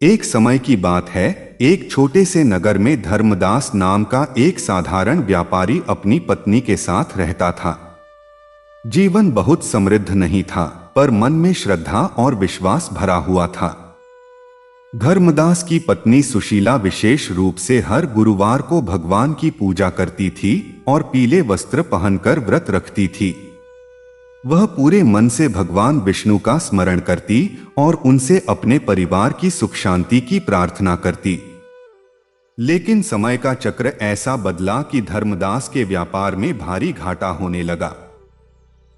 एक समय की बात है, एक छोटे से नगर में धर्मदास नाम का एक साधारण व्यापारी अपनी पत्नी के साथ रहता था। जीवन बहुत समृद्ध नहीं था, पर मन में श्रद्धा और विश्वास भरा हुआ था। धर्मदास की पत्नी सुशीला विशेष रूप से हर गुरुवार को भगवान की पूजा करती थी और पीले वस्त्र पहनकर व्रत रखती थी। वह पूरे मन से भगवान विष्णु का स्मरण करती और उनसे अपने परिवार की सुख शांति की प्रार्थना करती। लेकिन समय का चक्र ऐसा बदला कि धर्मदास के व्यापार में भारी घाटा होने लगा।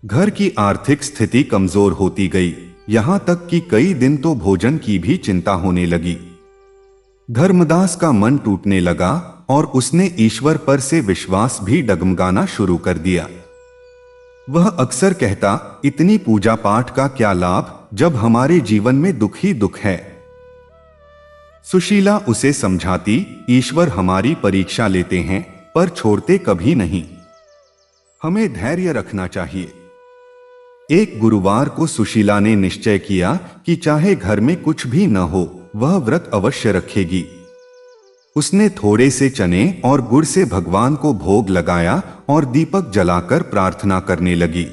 घर की आर्थिक स्थिति कमजोर होती गई, यहां तक कि कई दिन तो भोजन की भी चिंता होने लगी। धर्मदास का मन टूटने लगा और उसने ईश्वर पर से विश्वास भी डगमगाना शुरू कर दिया। वह अक्सर कहता, इतनी पूजा पाठ का क्या लाभ जब हमारे जीवन में दुख ही दुख है। सुशीला उसे समझाती, ईश्वर हमारी परीक्षा लेते हैं पर छोड़ते कभी नहीं, हमें धैर्य रखना चाहिए। एक गुरुवार को सुशीला ने निश्चय किया कि चाहे घर में कुछ भी न हो, वह व्रत अवश्य रखेगी। उसने थोड़े से चने और गुड़ से भगवान को भोग लगाया और दीपक जलाकर प्रार्थना करने लगी।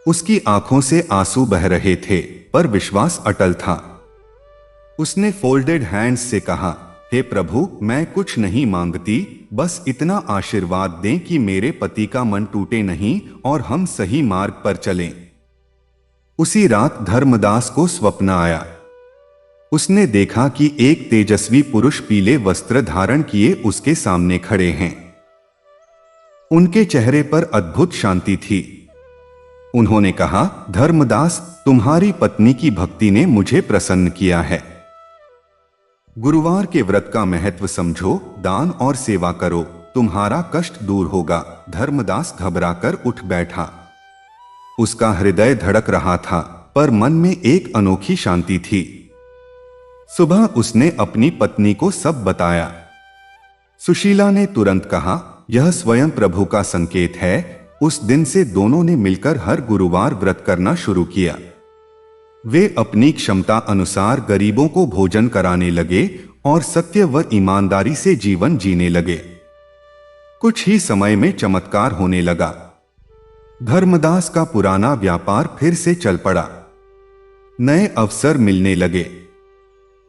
उसकी आंखों से आंसू बह रहे थे, पर विश्वास अटल था। उसने फोल्डेड हैंड्स से कहा, हे प्रभु, मैं कुछ नहीं मांगती, बस इतना आशीर्वाद दें कि मेरे पति का मन टूटे नहीं और हम सही मार्ग पर चलें। उसी रात धर्मदास को स्वप्न आया। उसने देखा कि एक तेजस्वी पुरुष पीले वस्त्र धारण किए उसके सामने खड़े हैं। उनके चेहरे पर अद्भुत शांति थी। उन्होंने कहा, धर्मदास, तुम्हारी पत्नी की भक्ति ने मुझे प्रसन्न किया है। गुरुवार के व्रत का महत्व समझो, दान और सेवा करो, तुम्हारा कष्ट दूर होगा। धर्मदास घबराकर उठ बैठा। उसका हृदय धड़क रहा था, पर मन में एक अनोखी शांति थी। सुबह उसने अपनी पत्नी को सब बताया। सुशीला ने तुरंत कहा, यह स्वयं प्रभु का संकेत है। उस दिन से दोनों ने मिलकर हर गुरुवार व्रत करना शुरू किया। वे अपनी क्षमता अनुसार गरीबों को भोजन कराने लगे और सत्य व ईमानदारी से जीवन जीने लगे। कुछ ही समय में चमत्कार होने लगा। धर्मदास का पुराना व्यापार फिर से चल पड़ा। नए अवसर मिलने लगे।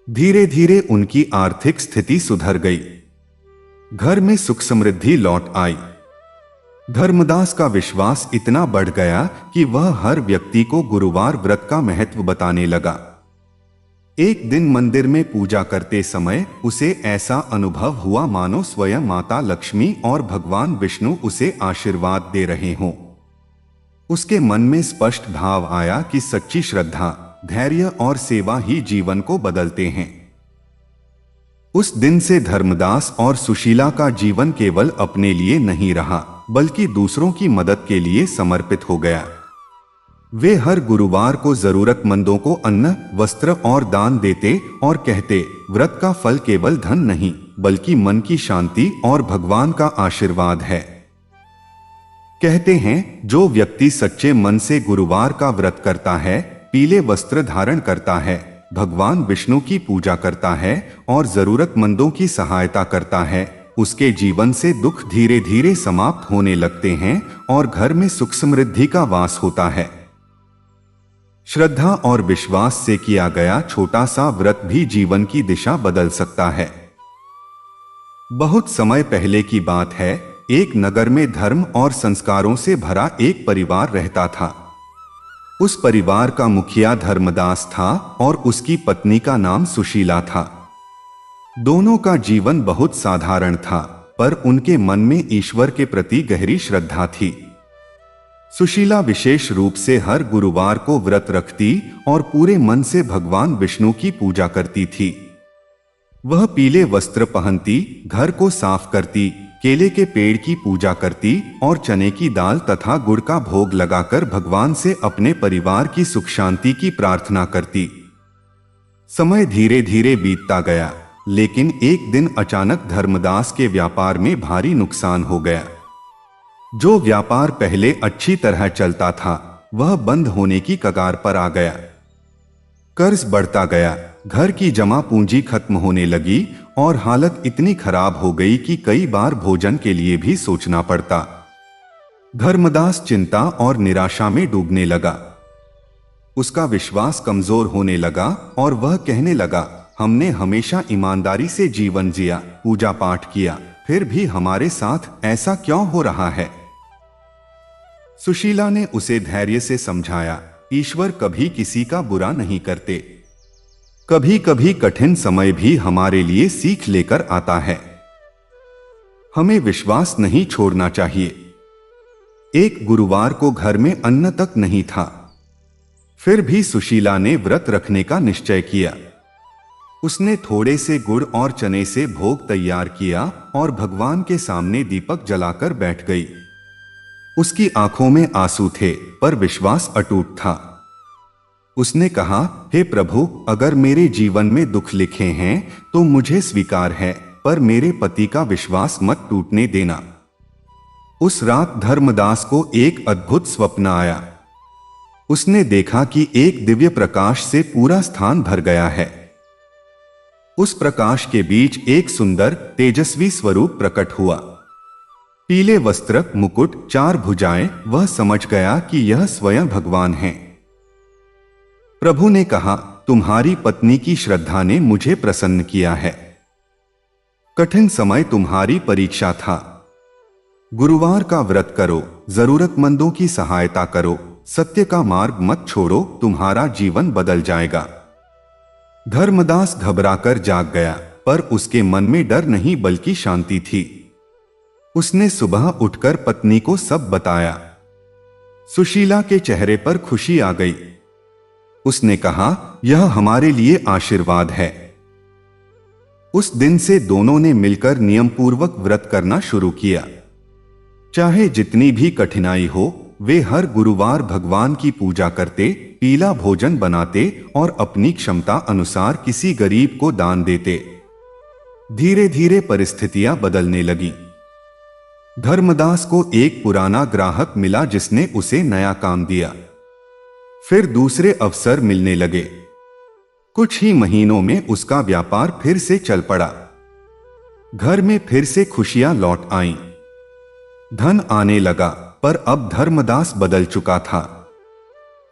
धीरे धीरे उनकी आर्थिक स्थिति सुधर गई। घर में सुख समृद्धि लौट आई। धर्मदास का विश्वास इतना बढ़ गया कि वह हर व्यक्ति को गुरुवार व्रत का महत्व बताने लगा। एक दिन मंदिर में पूजा करते समय उसे ऐसा अनुभव हुआ मानो स्वयं माता लक्ष्मी और भगवान विष्णु उसे आशीर्वाद दे रहे हों। उसके मन में स्पष्ट भाव आया कि सच्ची श्रद्धा, धैर्य और सेवा ही जीवन को बदलते हैं। उस दिन से धर्मदास और सुशीला का जीवन केवल अपने लिए नहीं रहा, बल्कि दूसरों की मदद के लिए समर्पित हो गया। वे हर गुरुवार को जरूरतमंदों को अन्न, वस्त्र और दान देते और कहते, व्रत का फल केवल धन नहीं, बल्कि मन की शांति और भगवान का आशीर्वाद है। कहते हैं, जो व्यक्ति सच्चे मन से गुरुवार का व्रत करता है, पीले वस्त्र धारण करता है, भगवान विष्णु की पूजा करता है और जरूरतमंदों की सहायता करता है, उसके जीवन से दुख धीरे धीरे समाप्त होने लगते हैं और घर में सुख समृद्धि का वास होता है। श्रद्धा और विश्वास से किया गया छोटा सा व्रत भी जीवन की दिशा बदल सकता है। बहुत समय पहले की बात है, एक नगर में धर्म और संस्कारों से भरा एक परिवार रहता था। उस परिवार का मुखिया धर्मदास था और उसकी पत्नी का नाम सुशीला था। दोनों का जीवन बहुत साधारण था, पर उनके मन में ईश्वर के प्रति गहरी श्रद्धा थी। सुशीला विशेष रूप से हर गुरुवार को व्रत रखती और पूरे मन से भगवान विष्णु की पूजा करती थी। वह पीले वस्त्र पहनती, घर को साफ करती, केले के पेड़ की पूजा करती और चने की दाल तथा गुड़ का भोग लगाकर भगवान से अपने परिवार की सुख शांति की प्रार्थना करती। समय धीरे धीरे बीतता गया, लेकिन एक दिन अचानक धर्मदास के व्यापार में भारी नुकसान हो गया। जो व्यापार पहले अच्छी तरह चलता था, वह बंद होने की कगार पर आ गया। कर्ज बढ़ता गया, घर की जमा पूंजी खत्म होने लगी और हालत इतनी खराब हो गई कि कई बार भोजन के लिए भी सोचना पड़ता। धर्मदास चिंता और निराशा में डूबने लगा। उसका विश्वास कमजोर होने लगा और वह कहने लगा, हमने हमेशा ईमानदारी से जीवन जिया, पूजा पाठ किया, फिर भी हमारे साथ ऐसा क्यों हो रहा है। सुशीला ने उसे धैर्य से समझाया, ईश्वर कभी किसी का बुरा नहीं करते। कभी कभी कठिन समय भी हमारे लिए सीख लेकर आता है। हमें विश्वास नहीं छोड़ना चाहिए। एक गुरुवार को घर में अन्न तक नहीं था, फिर भी सुशीला ने व्रत रखने का निश्चय किया। उसने थोड़े से गुड़ और चने से भोग तैयार किया और भगवान के सामने दीपक जलाकर बैठ गई। उसकी आंखों में आंसू थे, पर विश्वास अटूट था। उसने कहा, हे प्रभु, अगर मेरे जीवन में दुख लिखे हैं तो मुझे स्वीकार है, पर मेरे पति का विश्वास मत टूटने देना। उस रात धर्मदास को एक अद्भुत स्वप्न आया। उसने देखा कि एक दिव्य प्रकाश से पूरा स्थान भर गया है। उस प्रकाश के बीच एक सुंदर तेजस्वी स्वरूप प्रकट हुआ। पीले वस्त्र, मुकुट, 4 भुजाएं। वह समझ गया कि यह स्वयं भगवान हैं। प्रभु ने कहा, तुम्हारी पत्नी की श्रद्धा ने मुझे प्रसन्न किया है। कठिन समय तुम्हारी परीक्षा था। गुरुवार का व्रत करो, जरूरतमंदों की सहायता करो, सत्य का मार्ग मत छोड़ो, तुम्हारा जीवन बदल जाएगा। धर्मदास घबराकर जाग गया, पर उसके मन में डर नहीं बल्कि शांति थी। उसने सुबह उठकर पत्नी को सब बताया। सुशीला के चेहरे पर खुशी आ गई। उसने कहा, यह हमारे लिए आशीर्वाद है। उस दिन से दोनों ने मिलकर नियमपूर्वक व्रत करना शुरू किया। चाहे जितनी भी कठिनाई हो, वे हर गुरुवार भगवान की पूजा करते, पीला भोजन बनाते और अपनी क्षमता अनुसार किसी गरीब को दान देते। धीरे धीरे परिस्थितियां बदलने लगी। धर्मदास को एक पुराना ग्राहक मिला जिसने उसे नया काम दिया। फिर दूसरे अवसर मिलने लगे। कुछ ही महीनों में उसका व्यापार फिर से चल पड़ा। घर में फिर से खुशियां लौट आईं। धन आने लगा, पर अब धर्मदास बदल चुका था।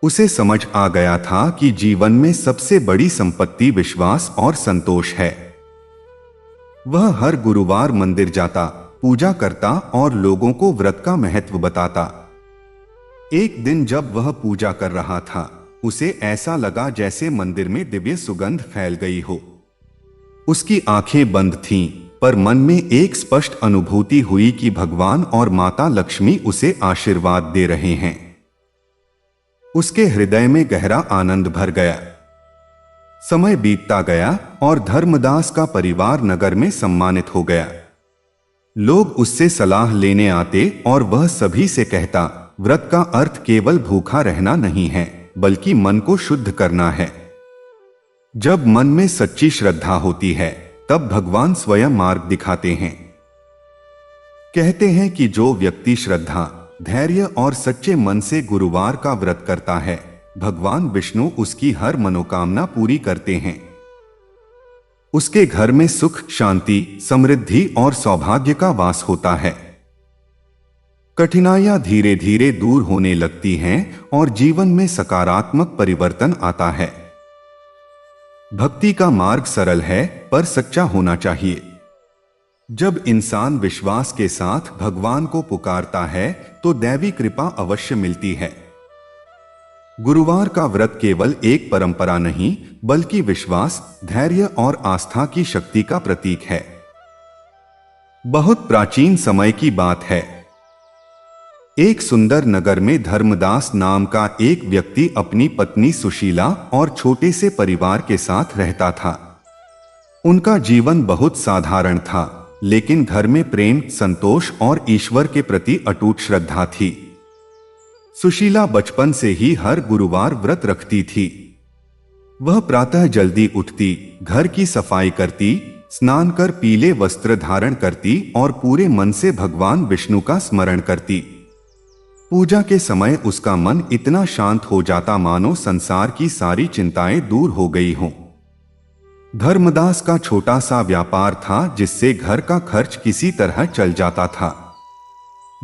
उसे समझ आ गया था कि जीवन में सबसे बड़ी संपत्ति विश्वास और संतोष है। वह हर गुरुवार मंदिर जाता, पूजा करता और लोगों को व्रत का महत्व बताता। एक दिन जब वह पूजा कर रहा था, उसे ऐसा लगा जैसे मंदिर में दिव्य सुगंध फैल गई हो। उसकी आंखें बंद थीं, पर मन में एक स्पष्ट अनुभूति हुई कि भगवान और माता लक्ष्मी उसे आशीर्वाद दे रहे हैं। उसके हृदय में गहरा आनंद भर गया। समय बीतता गया और धर्मदास का परिवार नगर में सम्मानित हो गया। लोग उससे सलाह लेने आते और वह सभी से कहता, व्रत का अर्थ केवल भूखा रहना नहीं है, बल्कि मन को शुद्ध करना है। जब मन में सच्ची श्रद्धा होती है, तब भगवान स्वयं मार्ग दिखाते हैं। कहते हैं कि जो व्यक्ति श्रद्धा, धैर्य और सच्चे मन से गुरुवार का व्रत करता है, भगवान विष्णु उसकी हर मनोकामना पूरी करते हैं। उसके घर में सुख, शांति, समृद्धि और सौभाग्य का वास होता है। कठिनाइयां धीरे धीरे दूर होने लगती हैं और जीवन में सकारात्मक परिवर्तन आता है। भक्ति का मार्ग सरल है, पर सच्चा होना चाहिए। जब इंसान विश्वास के साथ भगवान को पुकारता है, तो दैवी कृपा अवश्य मिलती है। गुरुवार का व्रत केवल एक परंपरा नहीं, बल्कि विश्वास, धैर्य और आस्था की शक्ति का प्रतीक है। बहुत प्राचीन समय की बात है। एक सुंदर नगर में धर्मदास नाम का एक व्यक्ति अपनी पत्नी सुशीला और छोटे से परिवार के साथ रहता था। उनका जीवन बहुत साधारण था, लेकिन घर में प्रेम, संतोष और ईश्वर के प्रति अटूट श्रद्धा थी। सुशीला बचपन से ही हर गुरुवार व्रत रखती थी। वह प्रातः जल्दी उठती, घर की सफाई करती, स्नान कर पीले वस्त्र धारण करती और पूरे मन से भगवान विष्णु का स्मरण करती। पूजा के समय उसका मन इतना शांत हो जाता मानो संसार की सारी चिंताएं दूर हो गई हों। धर्मदास का छोटा सा व्यापार था जिससे घर का खर्च किसी तरह चल जाता था।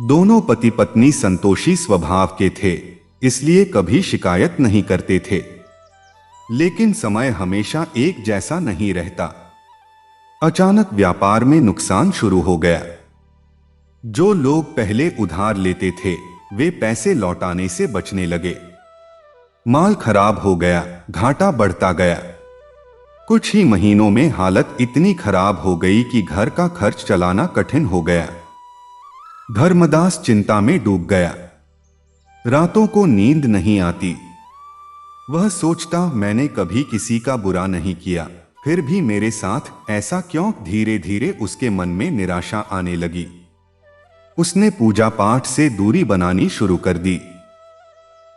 दोनों पति पत्नी संतोषी स्वभाव के थे, इसलिए कभी शिकायत नहीं करते थे। लेकिन समय हमेशा एक जैसा नहीं रहता। अचानक व्यापार में नुकसान शुरू हो गया। जो लोग पहले उधार लेते थे वे पैसे लौटाने से बचने लगे। माल खराब हो गया, घाटा बढ़ता गया। कुछ ही महीनों में हालत इतनी खराब हो गई कि घर का खर्च चलाना कठिन हो गया। धर्मदास चिंता में डूब गया। रातों को नींद नहीं आती। वह सोचता, मैंने कभी किसी का बुरा नहीं किया, फिर भी मेरे साथ ऐसा क्यों? धीरे धीरे उसके मन में निराशा आने लगी। उसने पूजा पाठ से दूरी बनानी शुरू कर दी।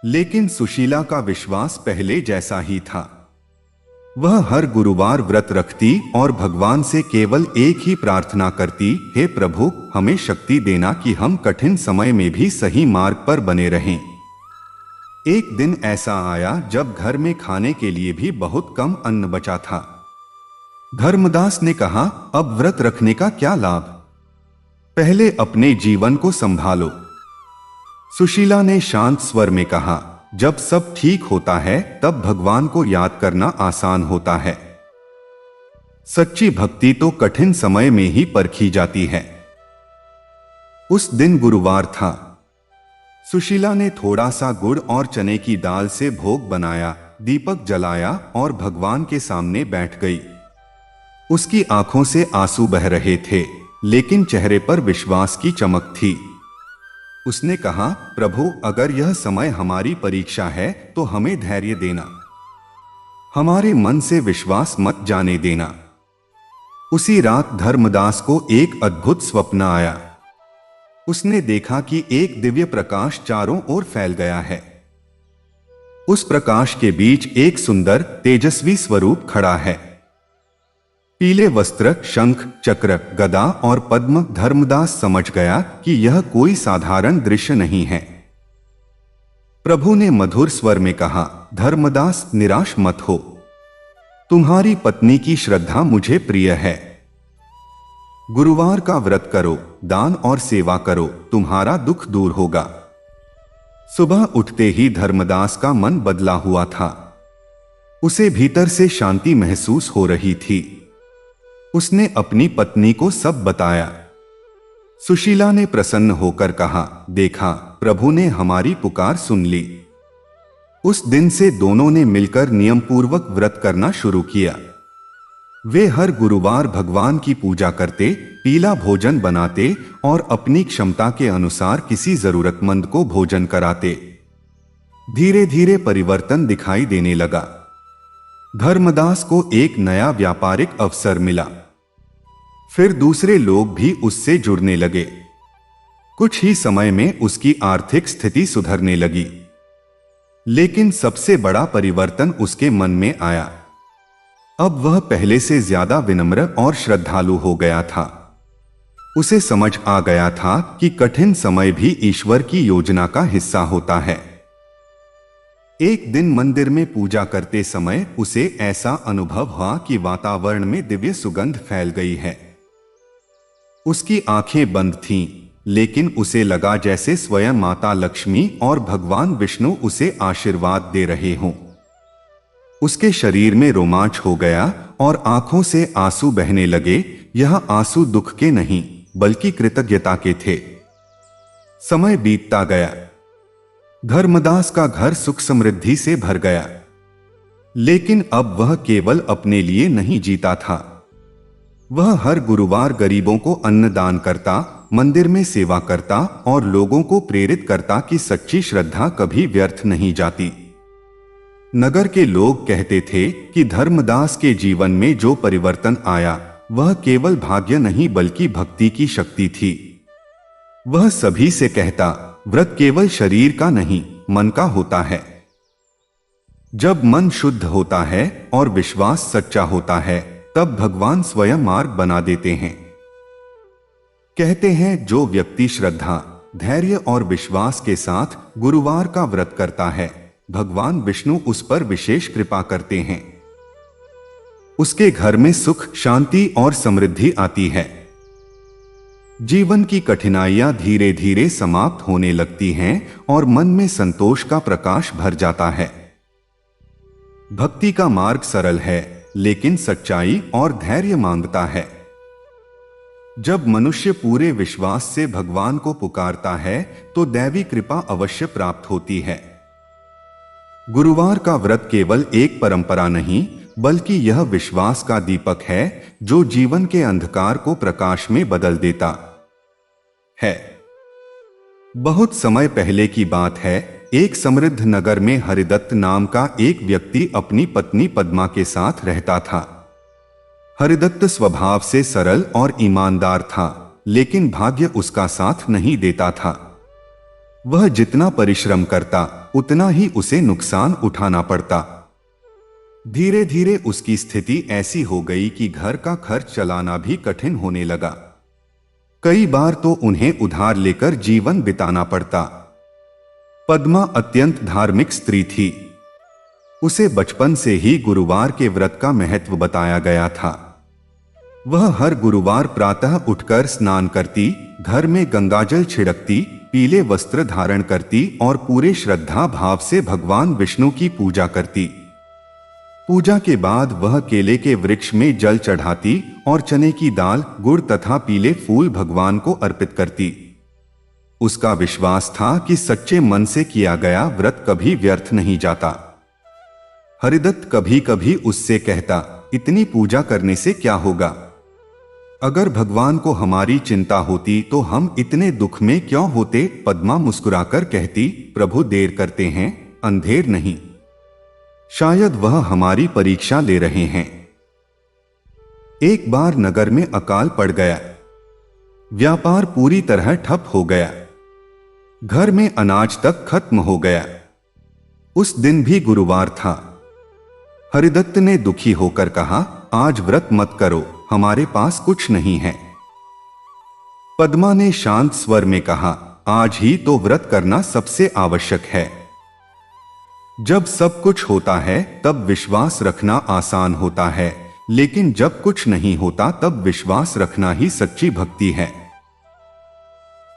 लेकिन सुशीला का विश्वास पहले जैसा ही था। वह हर गुरुवार व्रत रखती और भगवान से केवल एक ही प्रार्थना करती, हे प्रभु, हमें शक्ति देना कि हम कठिन समय में भी सही मार्ग पर बने रहें। एक दिन ऐसा आया जब घर में खाने के लिए भी बहुत कम अन्न बचा था। धर्मदास ने कहा, अब व्रत रखने का क्या लाभ? पहले अपने जीवन को संभालो। सुशीला ने शांत स्वर में कहा, जब सब ठीक होता है तब भगवान को याद करना आसान होता है। सच्ची भक्ति तो कठिन समय में ही परखी जाती है। उस दिन गुरुवार था। सुशीला ने थोड़ा सा गुड़ और चने की दाल से भोग बनाया, दीपक जलाया और भगवान के सामने बैठ गई। उसकी आंखों से आंसू बह रहे थे, लेकिन चेहरे पर विश्वास की चमक थी। उसने कहा, प्रभु, अगर यह समय हमारी परीक्षा है तो हमें धैर्य देना, हमारे मन से विश्वास मत जाने देना। उसी रात धर्मदास को एक अद्भुत स्वप्न आया। उसने देखा कि एक दिव्य प्रकाश चारों ओर फैल गया है। उस प्रकाश के बीच एक सुंदर तेजस्वी स्वरूप खड़ा है। पीले वस्त्र, शंख, चक्र, गदा और पद्म। धर्मदास समझ गया कि यह कोई साधारण दृश्य नहीं है। प्रभु ने मधुर स्वर में कहा, धर्मदास, निराश मत हो। तुम्हारी पत्नी की श्रद्धा मुझे प्रिय है। गुरुवार का व्रत करो, दान और सेवा करो, तुम्हारा दुख दूर होगा। सुबह उठते ही धर्मदास का मन बदला हुआ था। उसे भीतर से शांति महसूस हो रही थी। उसने अपनी पत्नी को सब बताया। सुशीला ने प्रसन्न होकर कहा, देखा, प्रभु ने हमारी पुकार सुन ली। उस दिन से दोनों ने मिलकर नियमपूर्वक व्रत करना शुरू किया। वे हर गुरुवार भगवान की पूजा करते, पीला भोजन बनाते और अपनी क्षमता के अनुसार किसी जरूरतमंद को भोजन कराते। धीरे धीरे परिवर्तन दिखाई देने लगा। धर्मदास को एक नया व्यापारिक अवसर मिला। फिर दूसरे लोग भी उससे जुड़ने लगे। कुछ ही समय में उसकी आर्थिक स्थिति सुधरने लगी। लेकिन सबसे बड़ा परिवर्तन उसके मन में आया। अब वह पहले से ज्यादा विनम्र और श्रद्धालु हो गया था। उसे समझ आ गया था कि कठिन समय भी ईश्वर की योजना का हिस्सा होता है। एक दिन मंदिर में पूजा करते समय उसे ऐसा अनुभव हुआ कि वातावरण में दिव्य सुगंध फैल गई है। उसकी आंखें बंद थीं, लेकिन उसे लगा जैसे स्वयं माता लक्ष्मी और भगवान विष्णु उसे आशीर्वाद दे रहे हों। उसके शरीर में रोमांच हो गया और आंखों से आंसू बहने लगे। यह आंसू दुख के नहीं, बल्कि कृतज्ञता के थे। समय बीतता गया। धर्मदास का घर सुख समृद्धि से भर गया। लेकिन अब वह केवल अपने लिए नहीं जीता था। वह हर गुरुवार गरीबों को अन्नदान करता, मंदिर में सेवा करता और लोगों को प्रेरित करता कि सच्ची श्रद्धा कभी व्यर्थ नहीं जाती। नगर के लोग कहते थे कि धर्मदास के जीवन में जो परिवर्तन आया वह केवल भाग्य नहीं बल्कि भक्ति की शक्ति थी। वह सभी से कहता, व्रत केवल शरीर का नहीं, मन का होता है। जब मन शुद्ध होता है और विश्वास सच्चा होता है, तब भगवान स्वयं मार्ग बना देते हैं। कहते हैं, जो व्यक्ति श्रद्धा, धैर्य और विश्वास के साथ गुरुवार का व्रत करता है, भगवान विष्णु उस पर विशेष कृपा करते हैं। उसके घर में सुख, शांति और समृद्धि आती है। जीवन की कठिनाइयां धीरे धीरे समाप्त होने लगती हैं और मन में संतोष का प्रकाश भर जाता है। भक्ति का मार्ग सरल है, लेकिन सच्चाई और धैर्य मांगता है। जब मनुष्य पूरे विश्वास से भगवान को पुकारता है तो दैवी कृपा अवश्य प्राप्त होती है। गुरुवार का व्रत केवल एक परंपरा नहीं, बल्कि यह विश्वास का दीपक है जो जीवन के अंधकार को प्रकाश में बदल देता है। बहुत समय पहले की बात है। एक समृद्ध नगर में हरिदत्त नाम का एक व्यक्ति अपनी पत्नी पद्मा के साथ रहता था। हरिदत्त स्वभाव से सरल और ईमानदार था, लेकिन भाग्य उसका साथ नहीं देता था। वह जितना परिश्रम करता, उतना ही उसे नुकसान उठाना पड़ता। धीरे धीरे उसकी स्थिति ऐसी हो गई कि घर का खर्च चलाना भी कठिन होने लगा। कई बार तो उन्हें उधार लेकर जीवन बिताना पड़ता। पद्मा अत्यंत धार्मिक स्त्री थी। उसे बचपन से ही गुरुवार के व्रत का महत्व बताया गया था। वह हर गुरुवार प्रातः उठकर स्नान करती, घर में गंगाजल छिड़कती, पीले वस्त्र धारण करती और पूरे श्रद्धा भाव से भगवान विष्णु की पूजा करती। पूजा के बाद वह केले के वृक्ष में जल चढ़ाती और चने की दाल, गुड़ तथा पीले फूल भगवान को अर्पित करती। उसका विश्वास था कि सच्चे मन से किया गया व्रत कभी व्यर्थ नहीं जाता। हरिदत्त कभी कभी उससे कहता, इतनी पूजा करने से क्या होगा? अगर भगवान को हमारी चिंता होती तो हम इतने दुख में क्यों होते? पद्मा मुस्कुराकर कहती, प्रभु देर करते हैं, अंधेर नहीं। शायद वह हमारी परीक्षा ले रहे हैं। एक बार नगर में अकाल पड़ गया। व्यापार पूरी तरह ठप हो गया। घर में अनाज तक खत्म हो गया। उस दिन भी गुरुवार था। हरिदत्त ने दुखी होकर कहा, आज व्रत मत करो, हमारे पास कुछ नहीं है। पद्मा ने शांत स्वर में कहा, आज ही तो व्रत करना सबसे आवश्यक है। जब सब कुछ होता है तब विश्वास रखना आसान होता है, लेकिन जब कुछ नहीं होता तब विश्वास रखना ही सच्ची भक्ति है।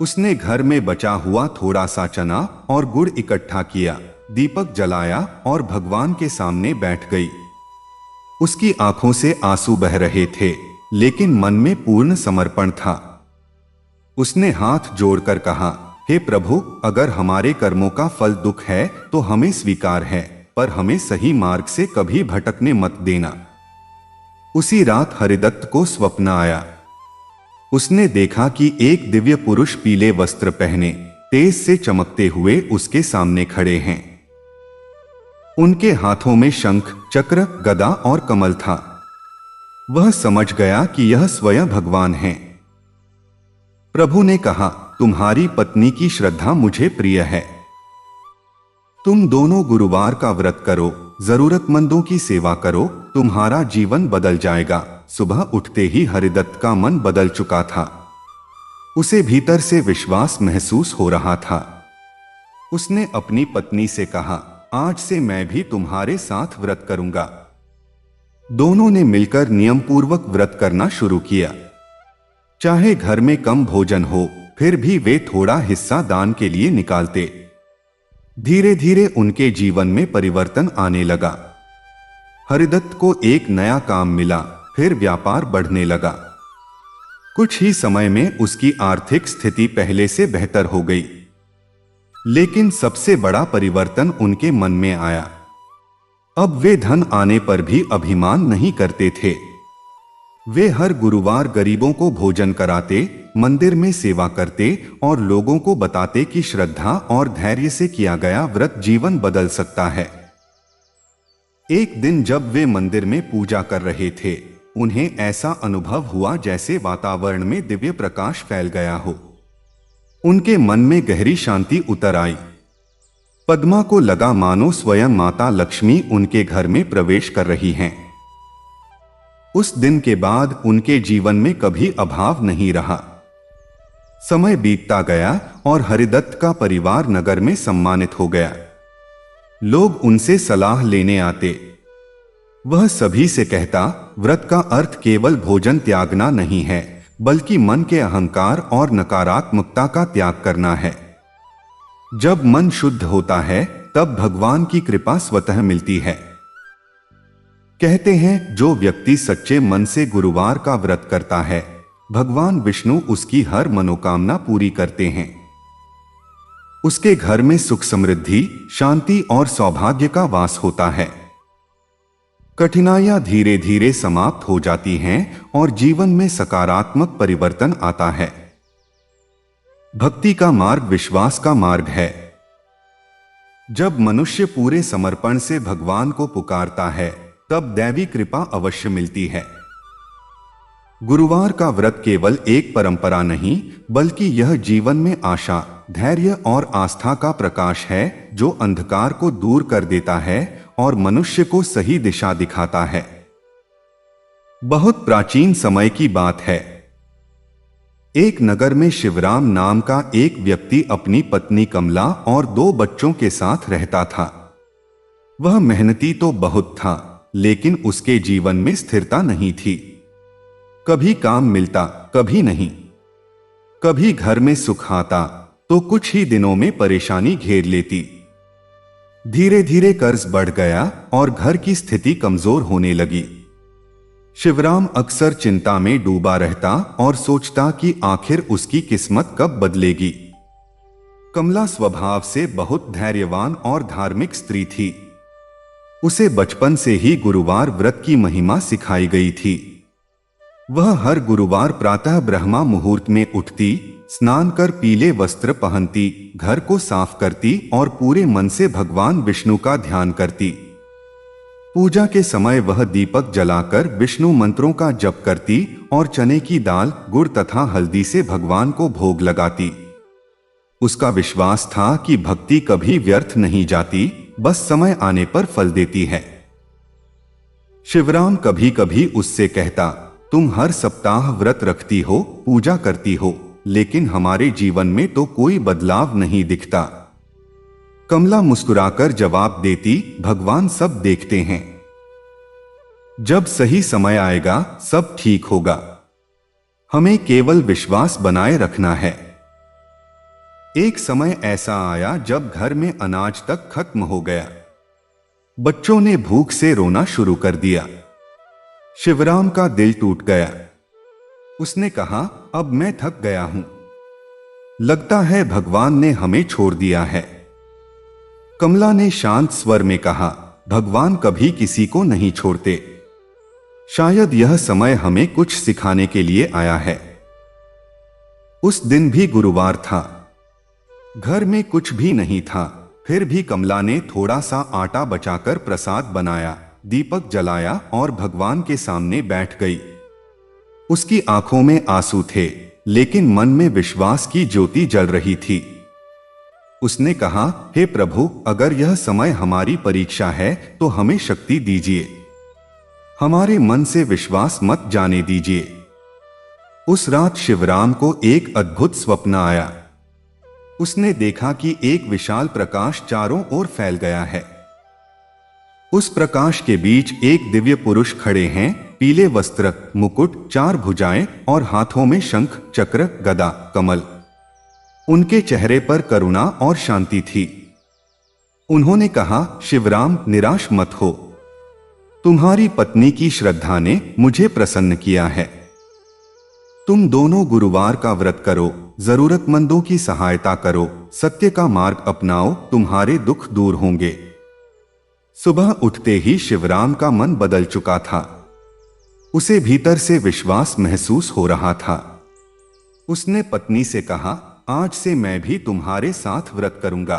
उसने घर में बचा हुआ थोड़ा सा चना और गुड़ इकट्ठा किया, दीपक जलाया और भगवान के सामने बैठ गई। उसकी आंखों से आंसू बह रहे थे, लेकिन मन में पूर्ण समर्पण था। उसने हाथ जोड़कर कहा, हे प्रभु, अगर हमारे कर्मों का फल दुख है तो हमें स्वीकार है, पर हमें सही मार्ग से कभी भटकने मत देना। उसी रात हरिदत्त को स्वप्न आया। उसने देखा कि एक दिव्य पुरुष पीले वस्त्र पहने, तेज से चमकते हुए उसके सामने खड़े हैं। उनके हाथों में शंख, चक्र, गदा और कमल था। वह समझ गया कि यह स्वयं भगवान हैं। प्रभु ने कहा, तुम्हारी पत्नी की श्रद्धा मुझे प्रिय है। तुम दोनों गुरुवार का व्रत करो, जरूरतमंदों की सेवा करो, तुम्हारा जीवन बदल जाएगा। सुबह उठते ही हरिदत्त का मन बदल चुका था। उसे भीतर से विश्वास महसूस हो रहा था। उसने अपनी पत्नी से कहा, आज से मैं भी तुम्हारे साथ व्रत करूंगा। दोनों ने मिलकर नियम पूर्वक व्रत करना शुरू किया। चाहे घर में कम भोजन हो, फिर भी वे थोड़ा हिस्सा दान के लिए निकालते। धीरे धीरे उनके जीवन में परिवर्तन आने लगा। हरिदत्त को एक नया काम मिला, फिर व्यापार बढ़ने लगा। कुछ ही समय में उसकी आर्थिक स्थिति पहले से बेहतर हो गई। लेकिन सबसे बड़ा परिवर्तन उनके मन में आया। अब वे धन आने पर भी अभिमान नहीं करते थे। वे हर गुरुवार गरीबों को भोजन कराते, मंदिर में सेवा करते और लोगों को बताते कि श्रद्धा और धैर्य से किया गया व्रत जीवन बदल सकता है। एक दिन जब वे मंदिर में पूजा कर रहे थे, उन्हें ऐसा अनुभव हुआ जैसे वातावरण में दिव्य प्रकाश फैल गया हो। उनके मन में गहरी शांति उतर आई। पद्मा को लगा मानो स्वयं माता लक्ष्मी उनके घर में प्रवेश कर रही हैं। उस दिन के बाद उनके जीवन में कभी अभाव नहीं रहा। समय बीतता गया और हरिदत्त का परिवार नगर में सम्मानित हो गया। लोग उनसे सलाह लेने आते। वह सभी से कहता, व्रत का अर्थ केवल भोजन त्यागना नहीं है, बल्कि मन के अहंकार और नकारात्मकता का त्याग करना है। जब मन शुद्ध होता है तब भगवान की कृपा स्वतः मिलती है। कहते हैं, जो व्यक्ति सच्चे मन से गुरुवार का व्रत करता है, भगवान विष्णु उसकी हर मनोकामना पूरी करते हैं। उसके घर में सुख समृद्धि, शांति और सौभाग्य का वास होता है। कठिनाइयां धीरे धीरे समाप्त हो जाती हैं और जीवन में सकारात्मक परिवर्तन आता है। भक्ति का मार्ग विश्वास का मार्ग है। जब मनुष्य पूरे समर्पण से भगवान को पुकारता है, तब दैवी कृपा अवश्य मिलती है। गुरुवार का व्रत केवल एक परंपरा नहीं, बल्कि यह जीवन में आशा, धैर्य और आस्था का प्रकाश है, जो अंधकार को दूर कर देता है और मनुष्य को सही दिशा दिखाता है। बहुत प्राचीन समय की बात है। एक नगर में शिवराम नाम का एक व्यक्ति अपनी पत्नी कमला और 2 बच्चों के साथ रहता था। वह मेहनती तो बहुत था, लेकिन उसके जीवन में स्थिरता नहीं थी। कभी काम मिलता, कभी नहीं। कभी घर में सुख आता तो कुछ ही दिनों में परेशानी घेर लेती। धीरे धीरे कर्ज बढ़ गया और घर की स्थिति कमजोर होने लगी। शिवराम अक्सर चिंता में डूबा रहता और सोचता कि आखिर उसकी किस्मत कब बदलेगी। कमला स्वभाव से बहुत धैर्यवान और धार्मिक स्त्री थी। उसे बचपन से ही गुरुवार व्रत की महिमा सिखाई गई थी। वह हर गुरुवार प्रातः ब्रह्मा मुहूर्त में उठती, स्नान कर पीले वस्त्र पहनती, घर को साफ करती और पूरे मन से भगवान विष्णु का ध्यान करती। पूजा के समय वह दीपक जलाकर विष्णु मंत्रों का जप करती और चने की दाल, गुड़ तथा हल्दी से भगवान को भोग लगाती। उसका विश्वास था कि भक्ति कभी व्यर्थ नहीं जाती, बस समय आने पर फल देती है। शिवराम कभी कभी उससे कहता, तुम हर सप्ताह व्रत रखती हो, पूजा करती हो, लेकिन हमारे जीवन में तो कोई बदलाव नहीं दिखता। कमला मुस्कुराकर जवाब देती, भगवान सब देखते हैं। जब सही समय आएगा सब ठीक होगा। हमें केवल विश्वास बनाए रखना है। एक समय ऐसा आया जब घर में अनाज तक खत्म हो गया। बच्चों ने भूख से रोना शुरू कर दिया। शिवराम का दिल टूट गया। उसने कहा, अब मैं थक गया हूं। लगता है भगवान ने हमें छोड़ दिया है। कमला ने शांत स्वर में कहा, भगवान कभी किसी को नहीं छोड़ते। शायद यह समय हमें कुछ सिखाने के लिए आया है। उस दिन भी गुरुवार था। घर में कुछ भी नहीं था, फिर भी कमला ने थोड़ा सा आटा बचाकर प्रसाद बनाया, दीपक जलाया और भगवान के सामने बैठ गई। उसकी आंखों में आंसू थे, लेकिन मन में विश्वास की ज्योति जल रही थी। उसने कहा, हे प्रभु, अगर यह समय हमारी परीक्षा है तो हमें शक्ति दीजिए। हमारे मन से विश्वास मत जाने दीजिए। उस रात शिवराम को एक अद्भुत स्वप्न आया। उसने देखा कि एक विशाल प्रकाश चारों ओर फैल गया है। उस प्रकाश के बीच एक दिव्य पुरुष खड़े हैं, पीले वस्त्र, मुकुट, 4 भुजाएं और हाथों में शंख, चक्र, गदा, कमल। उनके चेहरे पर करुणा और शांति थी। उन्होंने कहा, शिवराम, निराश मत हो। तुम्हारी पत्नी की श्रद्धा ने मुझे प्रसन्न किया है। तुम दोनों गुरुवार का व्रत करो, जरूरतमंदों की सहायता करो, सत्य का मार्ग अपनाओ, तुम्हारे दुख दूर होंगे। सुबह उठते ही शिवराम का मन बदल चुका था। उसे भीतर से विश्वास महसूस हो रहा था। उसने पत्नी से कहा, आज से मैं भी तुम्हारे साथ व्रत करूंगा।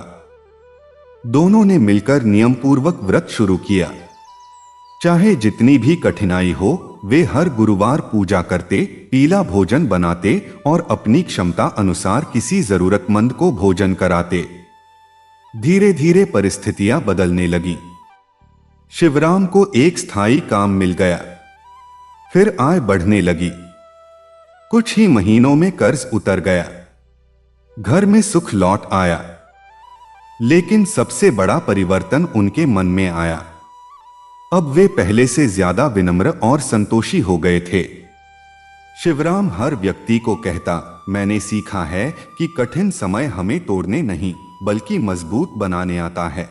दोनों ने मिलकर नियमपूर्वक व्रत शुरू किया। चाहे जितनी भी कठिनाई हो, वे हर गुरुवार पूजा करते, पीला भोजन बनाते और अपनी क्षमता अनुसार किसी जरूरतमंद को भोजन कराते। धीरे धीरे परिस्थितियां बदलने लगी। शिवराम को एक स्थायी काम मिल गया। फिर आय बढ़ने लगी। कुछ ही महीनों में कर्ज उतर गया। घर में सुख लौट आया। लेकिन सबसे बड़ा परिवर्तन उनके मन में आया। अब वे पहले से ज्यादा विनम्र और संतोषी हो गए थे। शिवराम हर व्यक्ति को कहता, मैंने सीखा है कि कठिन समय हमें तोड़ने नहीं बल्कि मजबूत बनाने आता है।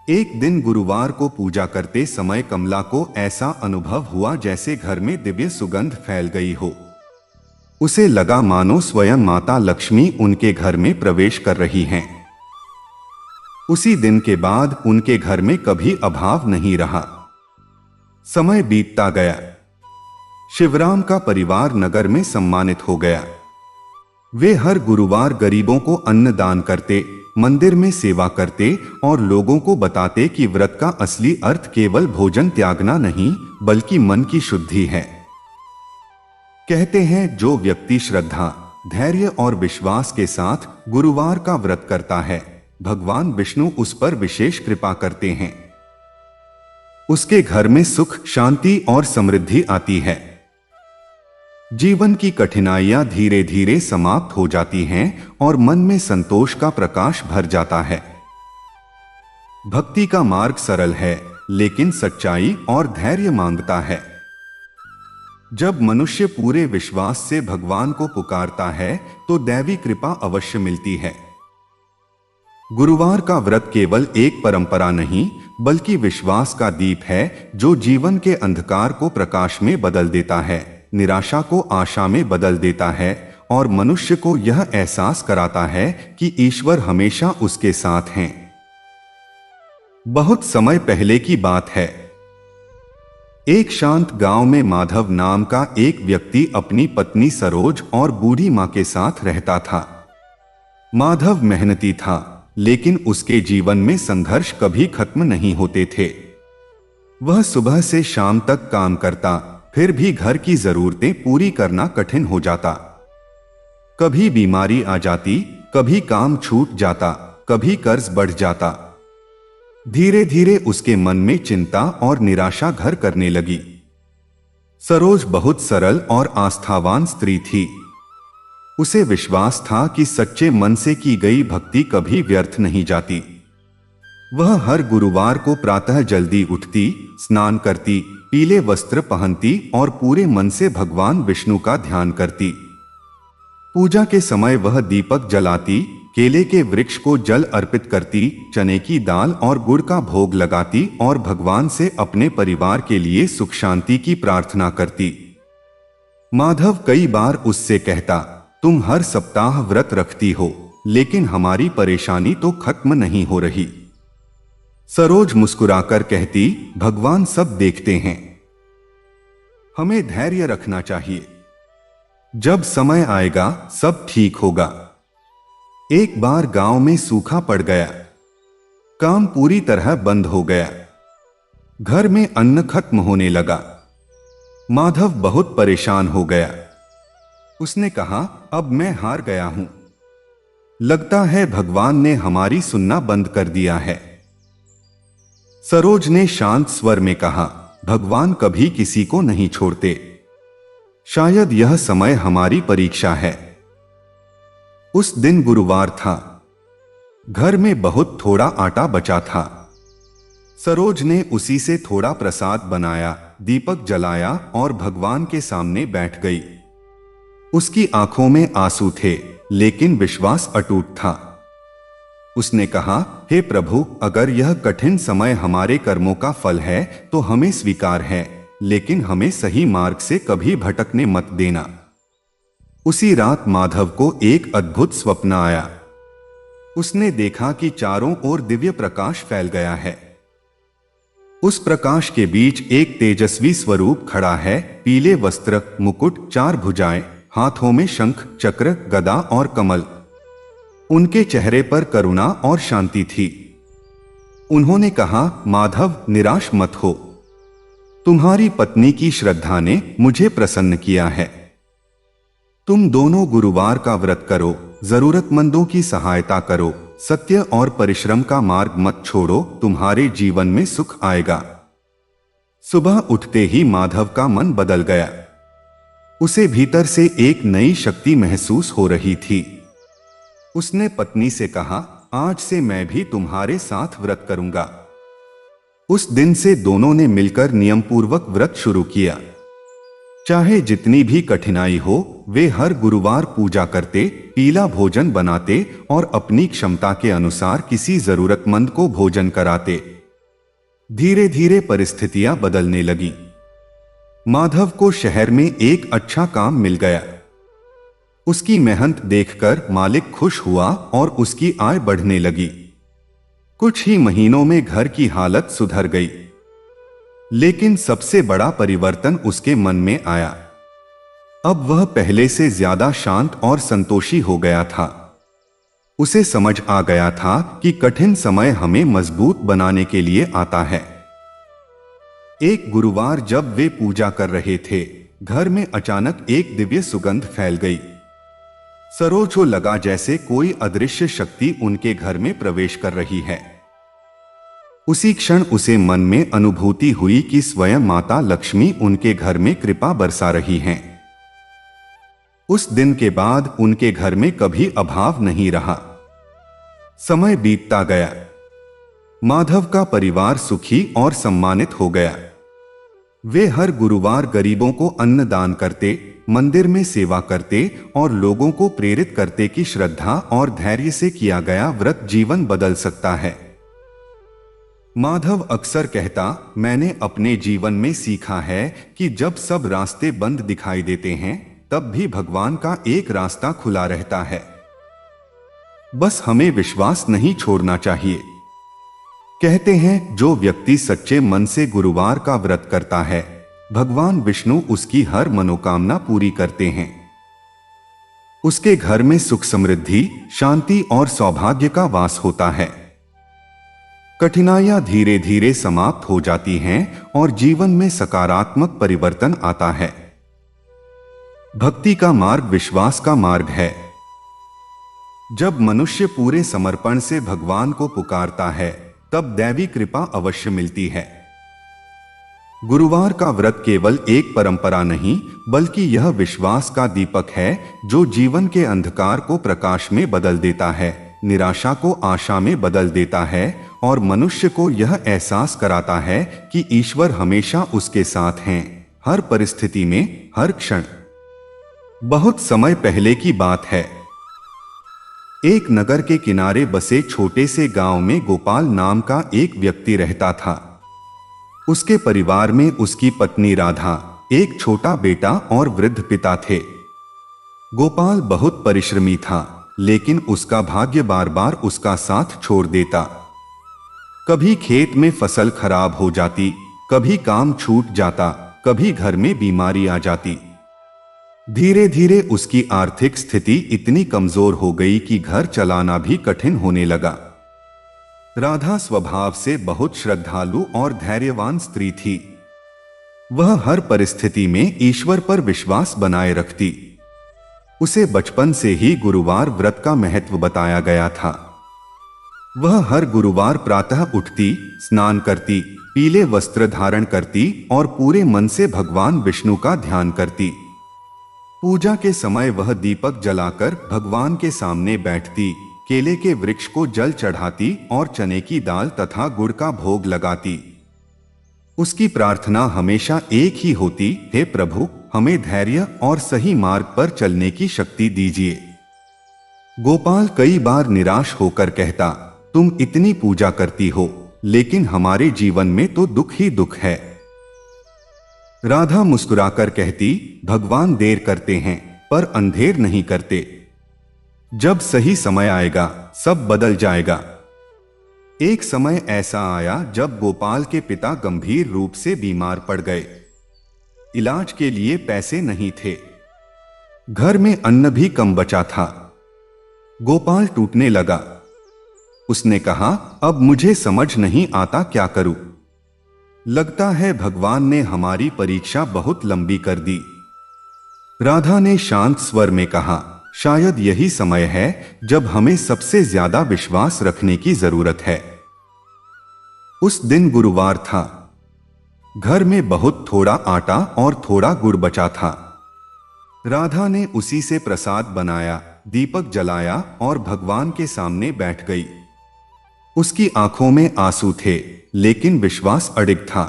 एक दिन गुरुवार को पूजा करते समय कमला को ऐसा अनुभव हुआ जैसे घर में दिव्य सुगंध फैल गई हो। उसे लगा मानो स्वयं माता लक्ष्मी उनके घर में प्रवेश कर रही हैं। उसी दिन के बाद उनके घर में कभी अभाव नहीं रहा। समय बीतता गया। शिवराम का परिवार नगर में सम्मानित हो गया। वे हर गुरुवार गरीबों को अन्न दान करते, मंदिर में सेवा करते और लोगों को बताते कि व्रत का असली अर्थ केवल भोजन त्यागना नहीं बल्कि मन की शुद्धि है। कहते हैं जो व्यक्ति श्रद्धा, धैर्य और विश्वास के साथ गुरुवार का व्रत करता है, भगवान विष्णु उस पर विशेष कृपा करते हैं। उसके घर में सुख, शांति और समृद्धि आती है। जीवन की कठिनाइयां धीरे धीरे समाप्त हो जाती हैं और मन में संतोष का प्रकाश भर जाता है। भक्ति का मार्ग सरल है लेकिन सच्चाई और धैर्य मांगता है। जब मनुष्य पूरे विश्वास से भगवान को पुकारता है तो दैवी कृपा अवश्य मिलती है। गुरुवार का व्रत केवल एक परंपरा नहीं बल्कि विश्वास का दीप है जो जीवन के अंधकार को प्रकाश में बदल देता है, निराशा को आशा में बदल देता है और मनुष्य को यह एहसास कराता है कि ईश्वर हमेशा उसके साथ हैं। बहुत समय पहले की बात है। एक शांत गांव में माधव नाम का एक व्यक्ति अपनी पत्नी सरोज और बूढ़ी मां के साथ रहता था। माधव मेहनती था लेकिन उसके जीवन में संघर्ष कभी खत्म नहीं होते थे। वह सुबह से शाम तक काम करता, फिर भी घर की जरूरतें पूरी करना कठिन हो जाता। कभी बीमारी आ जाती, कभी काम छूट जाता, कभी कर्ज बढ़ जाता। धीरे धीरे उसके मन में चिंता और निराशा घर करने लगी। सरोज बहुत सरल और आस्थावान स्त्री थी। उसे विश्वास था कि सच्चे मन से की गई भक्ति कभी व्यर्थ नहीं जाती। वह हर गुरुवार को प्रातः जल्दी उठती, स्नान करती, पीले वस्त्र पहनती और पूरे मन से भगवान विष्णु का ध्यान करती। पूजा के समय वह दीपक जलाती, केले के वृक्ष को जल अर्पित करती, चने की दाल और गुड़ का भोग लगाती और भगवान से अपने परिवार के लिए सुख शांति की प्रार्थना करती। माधव कई बार उससे कहता, तुम हर सप्ताह व्रत रखती हो लेकिन हमारी परेशानी तो खत्म नहीं हो रही। सरोज मुस्कुराकर कहती, भगवान सब देखते हैं, हमें धैर्य रखना चाहिए, जब समय आएगा सब ठीक होगा। एक बार गांव में सूखा पड़ गया, काम पूरी तरह बंद हो गया, घर में अन्न खत्म होने लगा। माधव बहुत परेशान हो गया। उसने कहा, अब मैं हार गया हूं, लगता है भगवान ने हमारी सुनना बंद कर दिया है। सरोज ने शांत स्वर में कहा, भगवान कभी किसी को नहीं छोड़ते, शायद यह समय हमारी परीक्षा है। उस दिन गुरुवार था। घर में बहुत थोड़ा आटा बचा था। सरोज ने उसी से थोड़ा प्रसाद बनाया, दीपक जलाया और भगवान के सामने बैठ गई। उसकी आंखों में आंसू थे लेकिन विश्वास अटूट था। उसने कहा, हे प्रभु, अगर यह कठिन समय हमारे कर्मों का फल है तो हमें स्वीकार है, लेकिन हमें सही मार्ग से कभी भटकने मत देना। उसी रात माधव को एक अद्भुत स्वप्न आया। उसने देखा कि चारों ओर दिव्य प्रकाश फैल गया है। उस प्रकाश के बीच एक तेजस्वी स्वरूप खड़ा है, पीले वस्त्र, मुकुट, 4 भुजाएं, हाथों में शंख, चक्र, गदा और कमल। उनके चेहरे पर करुणा और शांति थी। उन्होंने कहा, माधव, निराश मत हो, तुम्हारी पत्नी की श्रद्धा ने मुझे प्रसन्न किया है। तुम दोनों गुरुवार का व्रत करो, जरूरतमंदों की सहायता करो, सत्य और परिश्रम का मार्ग मत छोड़ो, तुम्हारे जीवन में सुख आएगा। सुबह उठते ही माधव का मन बदल गया। उसे भीतर से एक नई शक्ति महसूस हो रही थी। उसने पत्नी से कहा, आज से मैं भी तुम्हारे साथ व्रत करूंगा। उस दिन से दोनों ने मिलकर नियमपूर्वक व्रत शुरू किया। चाहे जितनी भी कठिनाई हो, वे हर गुरुवार पूजा करते, पीला भोजन बनाते और अपनी क्षमता के अनुसार किसी जरूरतमंद को भोजन कराते। धीरे धीरे परिस्थितियां बदलने लगी। माधव को शहर में एक अच्छा काम मिल गया। उसकी मेहनत देखकर मालिक खुश हुआ और उसकी आय बढ़ने लगी। कुछ ही महीनों में घर की हालत सुधर गई। लेकिन सबसे बड़ा परिवर्तन उसके मन में आया। अब वह पहले से ज्यादा शांत और संतोषी हो गया था। उसे समझ आ गया था कि कठिन समय हमें मजबूत बनाने के लिए आता है। एक गुरुवार जब वे पूजा कर रहे थे, घर में अचानक एक दिव्य सुगंध फैल गई। सरोज को लगा जैसे कोई अदृश्य शक्ति उनके घर में प्रवेश कर रही है। उसी क्षण उसे मन में अनुभूति हुई कि स्वयं माता लक्ष्मी उनके घर में कृपा बरसा रही हैं। उस दिन के बाद उनके घर में कभी अभाव नहीं रहा। समय बीतता गया। माधव का परिवार सुखी और सम्मानित हो गया। वे हर गुरुवार गरीबों को अन्न दान करते, मंदिर में सेवा करते और लोगों को प्रेरित करते कि श्रद्धा और धैर्य से किया गया व्रत जीवन बदल सकता है। माधव अक्सर कहता, मैंने अपने जीवन में सीखा है कि जब सब रास्ते बंद दिखाई देते हैं, तब भी भगवान का एक रास्ता खुला रहता है। बस हमें विश्वास नहीं छोड़ना चाहिए। कहते हैं, जो व्यक्ति सच्चे मन से गुरुवार का व्रत करता है, भगवान विष्णु उसकी हर मनोकामना पूरी करते हैं। उसके घर में सुख समृद्धि, शांति और सौभाग्य का वास होता है। कठिनाइयां धीरे धीरे समाप्त हो जाती हैं और जीवन में सकारात्मक परिवर्तन आता है। भक्ति का मार्ग विश्वास का मार्ग है। जब मनुष्य पूरे समर्पण से भगवान को पुकारता है, तब दैवी कृपा अवश्य मिलती है। गुरुवार का व्रत केवल एक परंपरा नहीं, बल्कि यह विश्वास का दीपक है जो जीवन के अंधकार को प्रकाश में बदल देता है, निराशा को आशा में बदल देता है और मनुष्य को यह एहसास कराता है कि ईश्वर हमेशा उसके साथ हैं, हर परिस्थिति में, हर क्षण। बहुत समय पहले की बात है। एक नगर के किनारे बसे छोटे से गांव में गोपाल नाम का एक व्यक्ति रहता था। उसके परिवार में उसकी पत्नी राधा, एक छोटा बेटा और वृद्ध पिता थे। गोपाल बहुत परिश्रमी था, लेकिन उसका भाग्य बार बार उसका साथ छोड़ देता। कभी खेत में फसल खराब हो जाती, कभी काम छूट जाता, कभी घर में बीमारी आ जाती। धीरे धीरे उसकी आर्थिक स्थिति इतनी कमजोर हो गई कि घर चलाना भी कठिन होने लगा। राधा स्वभाव से बहुत श्रद्धालु और धैर्यवान स्त्री थी। वह हर परिस्थिति में ईश्वर पर विश्वास बनाए रखती। उसे बचपन से ही गुरुवार व्रत का महत्व बताया गया था। वह हर गुरुवार प्रातः उठती, स्नान करती, पीले वस्त्र धारण करती और पूरे मन से भगवान विष्णु का ध्यान करती। पूजा के समय वह दीपक जलाकर भगवान के सामने बैठती, केले के वृक्ष को जल चढ़ाती और चने की दाल तथा गुड़ का भोग लगाती। उसकी प्रार्थना हमेशा एक ही होती, हे प्रभु, हमें धैर्य और सही मार्ग पर चलने की शक्ति दीजिए। गोपाल कई बार निराश होकर कहता, तुम इतनी पूजा करती हो, लेकिन हमारे जीवन में तो दुख ही दुख है। राधा मुस्कुराकर कहती, भगवान देर करते हैं पर अंधेर नहीं करते। जब सही समय आएगा सब बदल जाएगा। एक समय ऐसा आया जब गोपाल के पिता गंभीर रूप से बीमार पड़ गए। इलाज के लिए पैसे नहीं थे। घर में अन्न भी कम बचा था। गोपाल टूटने लगा। उसने कहा, अब मुझे समझ नहीं आता क्या करूं। लगता है भगवान ने हमारी परीक्षा बहुत लंबी कर दी। राधा ने शांत स्वर में कहा, शायद यही समय है जब हमें सबसे ज्यादा विश्वास रखने की जरूरत है। उस दिन गुरुवार था। घर में बहुत थोड़ा आटा और थोड़ा गुड़ बचा था। राधा ने उसी से प्रसाद बनाया, दीपक जलाया और भगवान के सामने बैठ गई। उसकी आंखों में आंसू थे, लेकिन विश्वास अडिग था।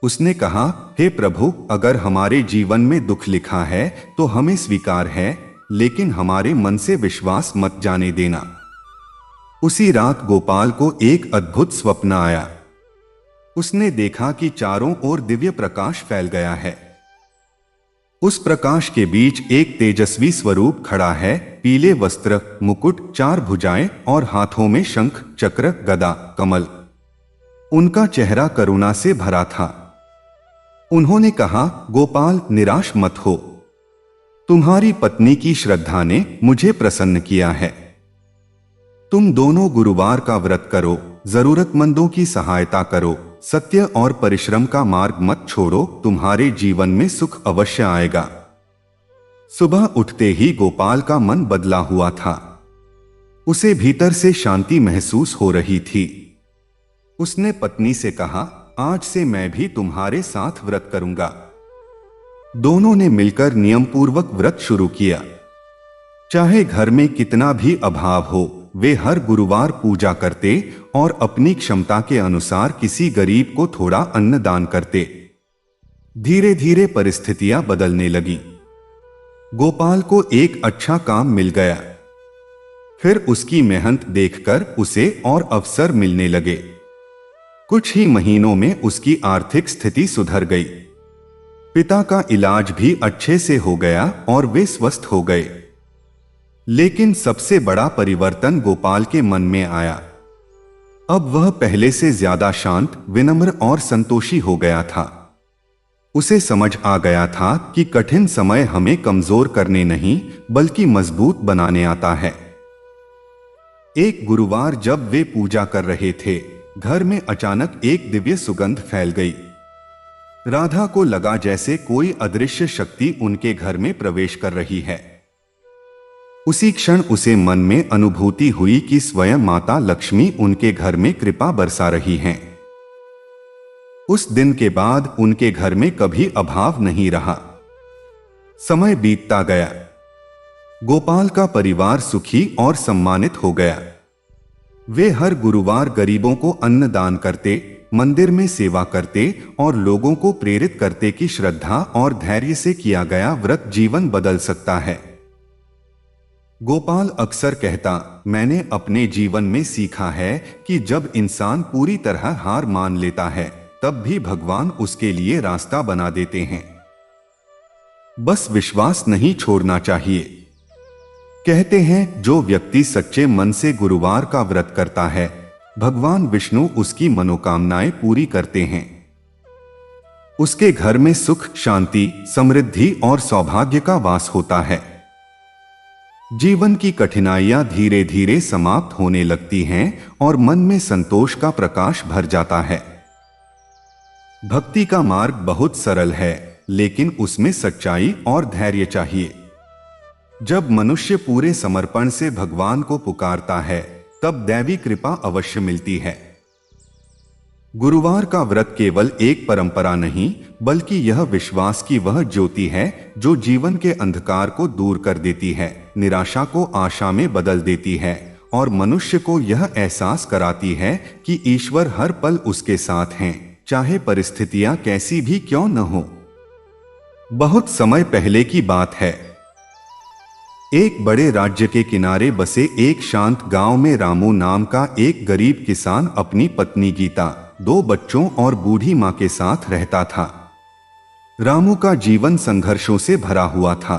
उसने कहा, हे प्रभु, अगर हमारे जीवन में दुख लिखा है तो हमें स्वीकार है, लेकिन हमारे मन से विश्वास मत जाने देना। उसी रात गोपाल को एक अद्भुत स्वप्न आया। उसने देखा कि चारों ओर दिव्य प्रकाश फैल गया है। उस प्रकाश के बीच एक तेजस्वी स्वरूप खड़ा है, पीले वस्त्र, मुकुट, 4 भुजाएं और हाथों में शंख, चक्र, गदा, कमल। उनका चेहरा करुणा से भरा था। उन्होंने कहा, गोपाल, निराश मत हो। तुम्हारी पत्नी की श्रद्धा ने मुझे प्रसन्न किया है। तुम दोनों गुरुवार का व्रत करो, जरूरतमंदों की सहायता करो, सत्य और परिश्रम का मार्ग मत छोड़ो, तुम्हारे जीवन में सुख अवश्य आएगा। सुबह उठते ही गोपाल का मन बदला हुआ था। उसे भीतर से शांति महसूस हो रही थी। उसने पत्नी से कहा, आज से मैं भी तुम्हारे साथ व्रत करूंगा। दोनों ने मिलकर नियमपूर्वक व्रत शुरू किया। चाहे घर में कितना भी अभाव हो, वे हर गुरुवार पूजा करते और अपनी क्षमता के अनुसार किसी गरीब को थोड़ा अन्न दान करते। धीरे धीरे परिस्थितियां बदलने लगी। गोपाल को एक अच्छा काम मिल गया। फिर उसकी मेहनत देखकर उसे और अवसर मिलने लगे। कुछ ही महीनों में उसकी आर्थिक स्थिति सुधर गई। पिता का इलाज भी अच्छे से हो गया और वे स्वस्थ हो गए। लेकिन सबसे बड़ा परिवर्तन गोपाल के मन में आया। अब वह पहले से ज्यादा शांत, विनम्र और संतोषी हो गया था। उसे समझ आ गया था कि कठिन समय हमें कमजोर करने नहीं, बल्कि मजबूत बनाने आता है। एक गुरुवार जब वे पूजा कर रहे थे, घर में अचानक एक दिव्य सुगंध फैल गई। राधा को लगा जैसे कोई अदृश्य शक्ति उनके घर में प्रवेश कर रही है। उसी क्षण उसे मन में अनुभूति हुई कि स्वयं माता लक्ष्मी उनके घर में कृपा बरसा रही हैं। उस दिन के बाद उनके घर में कभी अभाव नहीं रहा। समय बीतता गया। गोपाल का परिवार सुखी और सम्मानित हो गया। वे हर गुरुवार गरीबों को अन्न दान करते, मंदिर में सेवा करते और लोगों को प्रेरित करते कि श्रद्धा और धैर्य से किया गया व्रत जीवन बदल सकता है। गोपाल अक्सर कहता, मैंने अपने जीवन में सीखा है कि जब इंसान पूरी तरह हार मान लेता है, तब भी भगवान उसके लिए रास्ता बना देते हैं। बस विश्वास नहीं छोड़ना चाहिए। कहते हैं, जो व्यक्ति सच्चे मन से गुरुवार का व्रत करता है, भगवान विष्णु उसकी मनोकामनाएं पूरी करते हैं। उसके घर में सुख, शांति, समृद्धि और सौभाग्य का वास होता है। जीवन की कठिनाइयां धीरे धीरे समाप्त होने लगती हैं और मन में संतोष का प्रकाश भर जाता है। भक्ति का मार्ग बहुत सरल है, लेकिन उसमें सच्चाई और धैर्य चाहिए। जब मनुष्य पूरे समर्पण से भगवान को पुकारता है, तब दैवी कृपा अवश्य मिलती है। गुरुवार का व्रत केवल एक परंपरा नहीं, बल्कि यह विश्वास की वह ज्योति है जो जीवन के अंधकार को दूर कर देती है, निराशा को आशा में बदल देती है और मनुष्य को यह एहसास कराती है कि ईश्वर हर पल उसके साथ हैं, चाहे परिस्थितियां कैसी भी क्यों न हो। बहुत समय पहले की बात है। एक बड़े राज्य के किनारे बसे एक शांत गांव में रामू नाम का एक गरीब किसान अपनी पत्नी गीता, 2 बच्चों और बूढ़ी मां के साथ रहता था। रामू का जीवन संघर्षों से भरा हुआ था।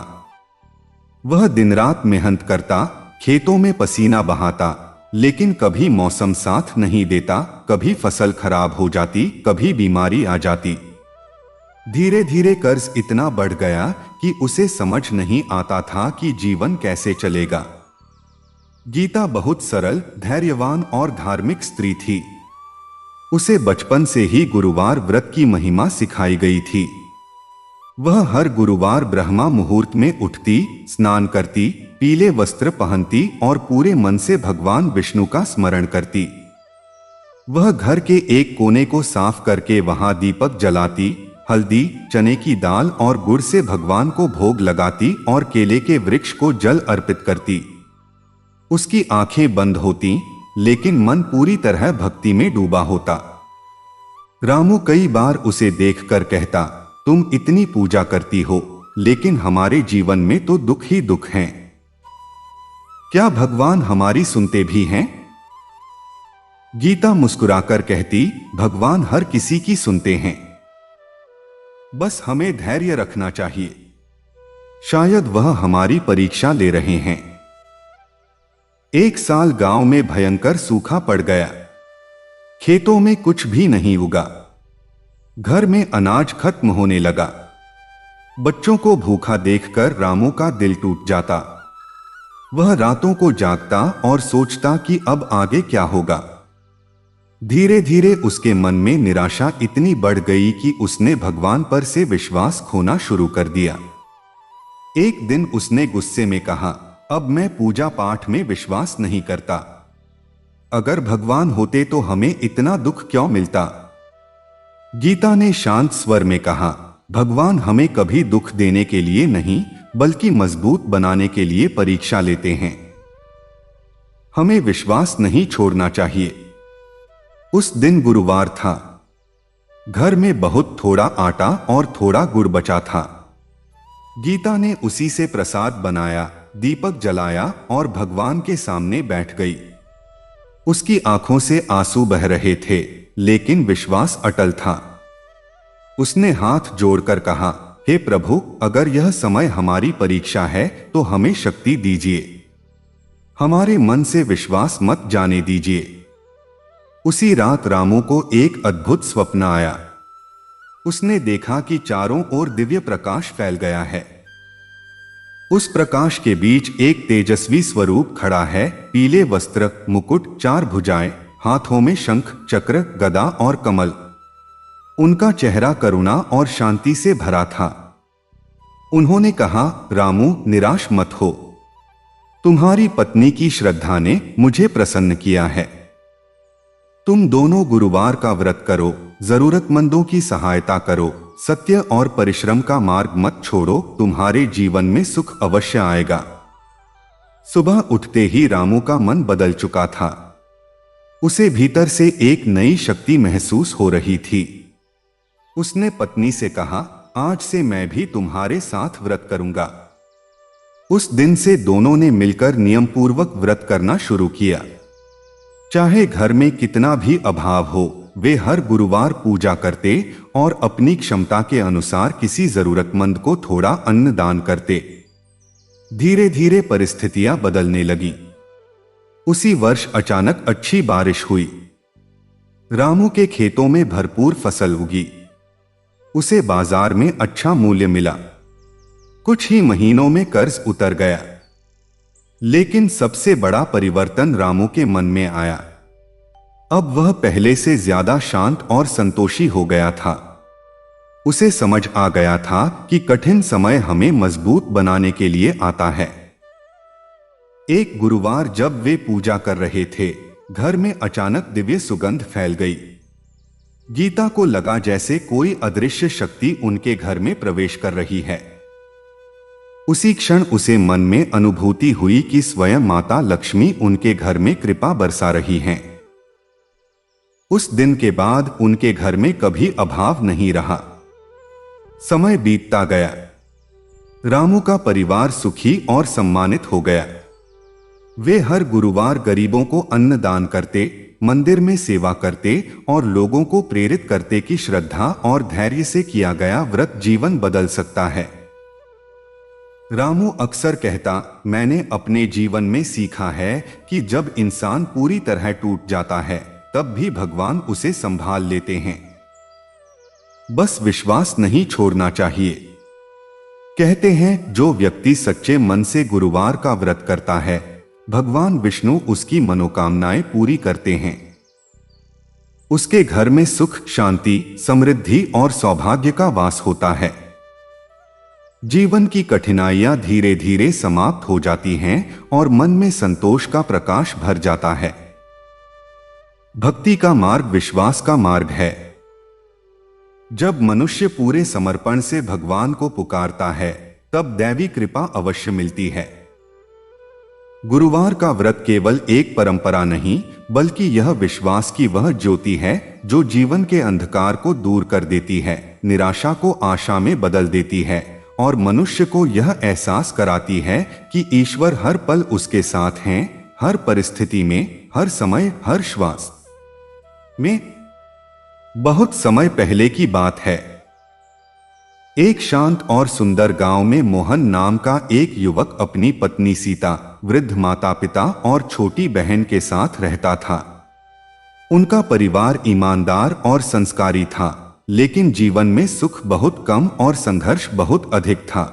वह दिन रात मेहनत करता, खेतों में पसीना बहाता, लेकिन कभी मौसम साथ नहीं देता, कभी फसल खराब हो जाती, कभी बीमारी आ जाती। धीरे धीरे कर्ज इतना बढ़ गया कि उसे समझ नहीं आता था कि जीवन कैसे चलेगा। गीता बहुत सरल, धैर्यवान और धार्मिक स्त्री थी। उसे बचपन से ही गुरुवार व्रत की महिमा सिखाई गई थी। वह हर गुरुवार ब्रह्मा मुहूर्त में उठती, स्नान करती, पीले वस्त्र पहनती और पूरे मन से भगवान विष्णु का स्मरण करती। वह घर के एक कोने को साफ करके वहां दीपक जलाती, हल्दी, चने की दाल और गुड़ से भगवान को भोग लगाती और केले के वृक्ष को जल अर्पित करती। उसकी आंखें बंद होती, लेकिन मन पूरी तरह भक्ति में डूबा होता। रामू कई बार उसे देखकर कहता, तुम इतनी पूजा करती हो, लेकिन हमारे जीवन में तो दुख ही दुख हैं। क्या भगवान हमारी सुनते भी हैं? गीता मुस्कुराकर कहती, भगवान हर किसी की सुनते हैं, बस हमें धैर्य रखना चाहिए। शायद वह हमारी परीक्षा ले रहे हैं। एक साल गांव में भयंकर सूखा पड़ गया। खेतों में कुछ भी नहीं उगा। घर में अनाज खत्म होने लगा। बच्चों को भूखा देखकर रामू का दिल टूट जाता। वह रातों को जागता और सोचता कि अब आगे क्या होगा। धीरे धीरे उसके मन में निराशा इतनी बढ़ गई कि उसने भगवान पर से विश्वास खोना शुरू कर दिया। एक दिन उसने गुस्से में कहा, अब मैं पूजा पाठ में विश्वास नहीं करता। अगर भगवान होते तो हमें इतना दुख क्यों मिलता? गीता ने शांत स्वर में कहा, भगवान हमें कभी दुख देने के लिए नहीं, बल्कि मजबूत बनाने के लिए परीक्षा लेते हैं। हमें विश्वास नहीं छोड़ना चाहिए। उस दिन गुरुवार था। घर में बहुत थोड़ा आटा और थोड़ा गुड़ बचा था। गीता ने उसी से प्रसाद बनाया, दीपक जलाया और भगवान के सामने बैठ गई। उसकी आंखों से आंसू बह रहे थे, लेकिन विश्वास अटल था। उसने हाथ जोड़कर कहा, हे प्रभु, अगर यह समय हमारी परीक्षा है तो हमें शक्ति दीजिए। हमारे मन से विश्वास मत जाने दीजिए। उसी रात रामू को एक अद्भुत स्वप्न आया। उसने देखा कि चारों ओर दिव्य प्रकाश फैल गया है। उस प्रकाश के बीच एक तेजस्वी स्वरूप खड़ा है, पीले वस्त्र, मुकुट, 4 भुजाएं, हाथों में शंख, चक्र, गदा और कमल। उनका चेहरा करुणा और शांति से भरा था। उन्होंने कहा, रामू, निराश मत हो। तुम्हारी पत्नी की श्रद्धा ने मुझे प्रसन्न किया है। तुम दोनों गुरुवार का व्रत करो, जरूरतमंदों की सहायता करो, सत्य और परिश्रम का मार्ग मत छोड़ो, तुम्हारे जीवन में सुख अवश्य आएगा। सुबह उठते ही रामू का मन बदल चुका था। उसे भीतर से एक नई शक्ति महसूस हो रही थी। उसने पत्नी से कहा, आज से मैं भी तुम्हारे साथ व्रत करूंगा। उस दिन से दोनों ने मिलकर नियमपूर्वक व्रत करना शुरू किया। चाहे घर में कितना भी अभाव हो, वे हर गुरुवार पूजा करते और अपनी क्षमता के अनुसार किसी जरूरतमंद को थोड़ा अन्न दान करते। धीरे धीरे परिस्थितियां बदलने लगी। उसी वर्ष अचानक अच्छी बारिश हुई। रामू के खेतों में भरपूर फसल उगी। उसे बाजार में अच्छा मूल्य मिला। कुछ ही महीनों में कर्ज उतर गया। लेकिन सबसे बड़ा परिवर्तन रामू के मन में आया। अब वह पहले से ज्यादा शांत और संतोषी हो गया था। उसे समझ आ गया था कि कठिन समय हमें मजबूत बनाने के लिए आता है। एक गुरुवार जब वे पूजा कर रहे थे, घर में अचानक दिव्य सुगंध फैल गई। गीता को लगा जैसे कोई अदृश्य शक्ति उनके घर में प्रवेश कर रही है। उसी क्षण उसे मन में अनुभूति हुई कि स्वयं माता लक्ष्मी उनके घर में कृपा बरसा रही हैं। उस दिन के बाद उनके घर में कभी अभाव नहीं रहा। समय बीतता गया। रामू का परिवार सुखी और सम्मानित हो गया। वे हर गुरुवार गरीबों को अन्न दान करते, मंदिर में सेवा करते और लोगों को प्रेरित करते कि श्रद्धा और धैर्य से किया गया व्रत जीवन बदल सकता है। रामू अक्सर कहता, मैंने अपने जीवन में सीखा है कि जब इंसान पूरी तरह टूट जाता है, तब भी भगवान उसे संभाल लेते हैं। बस विश्वास नहीं छोड़ना चाहिए। कहते हैं, जो व्यक्ति सच्चे मन से गुरुवार का व्रत करता है, भगवान विष्णु उसकी मनोकामनाएं पूरी करते हैं। उसके घर में सुख, शांति, समृद्धि और सौभाग्य का वास होता है। जीवन की कठिनाइयां धीरे धीरे समाप्त हो जाती हैं और मन में संतोष का प्रकाश भर जाता है। भक्ति का मार्ग विश्वास का मार्ग है। जब मनुष्य पूरे समर्पण से भगवान को पुकारता है, तब दैवी कृपा अवश्य मिलती है। गुरुवार का व्रत केवल एक परंपरा नहीं, बल्कि यह विश्वास की वह ज्योति है जो जीवन के अंधकार को दूर कर देती है, निराशा को आशा में बदल देती है और मनुष्य को यह एहसास कराती है कि ईश्वर हर पल उसके साथ हैं, हर परिस्थिति में, हर समय, हर श्वास में। बहुत समय पहले की बात है। एक शांत और सुंदर गांव में मोहन नाम का एक युवक अपनी पत्नी सीता, वृद्ध माता पिता और छोटी बहन के साथ रहता था। उनका परिवार ईमानदार और संस्कारी था, लेकिन जीवन में सुख बहुत कम और संघर्ष बहुत अधिक था।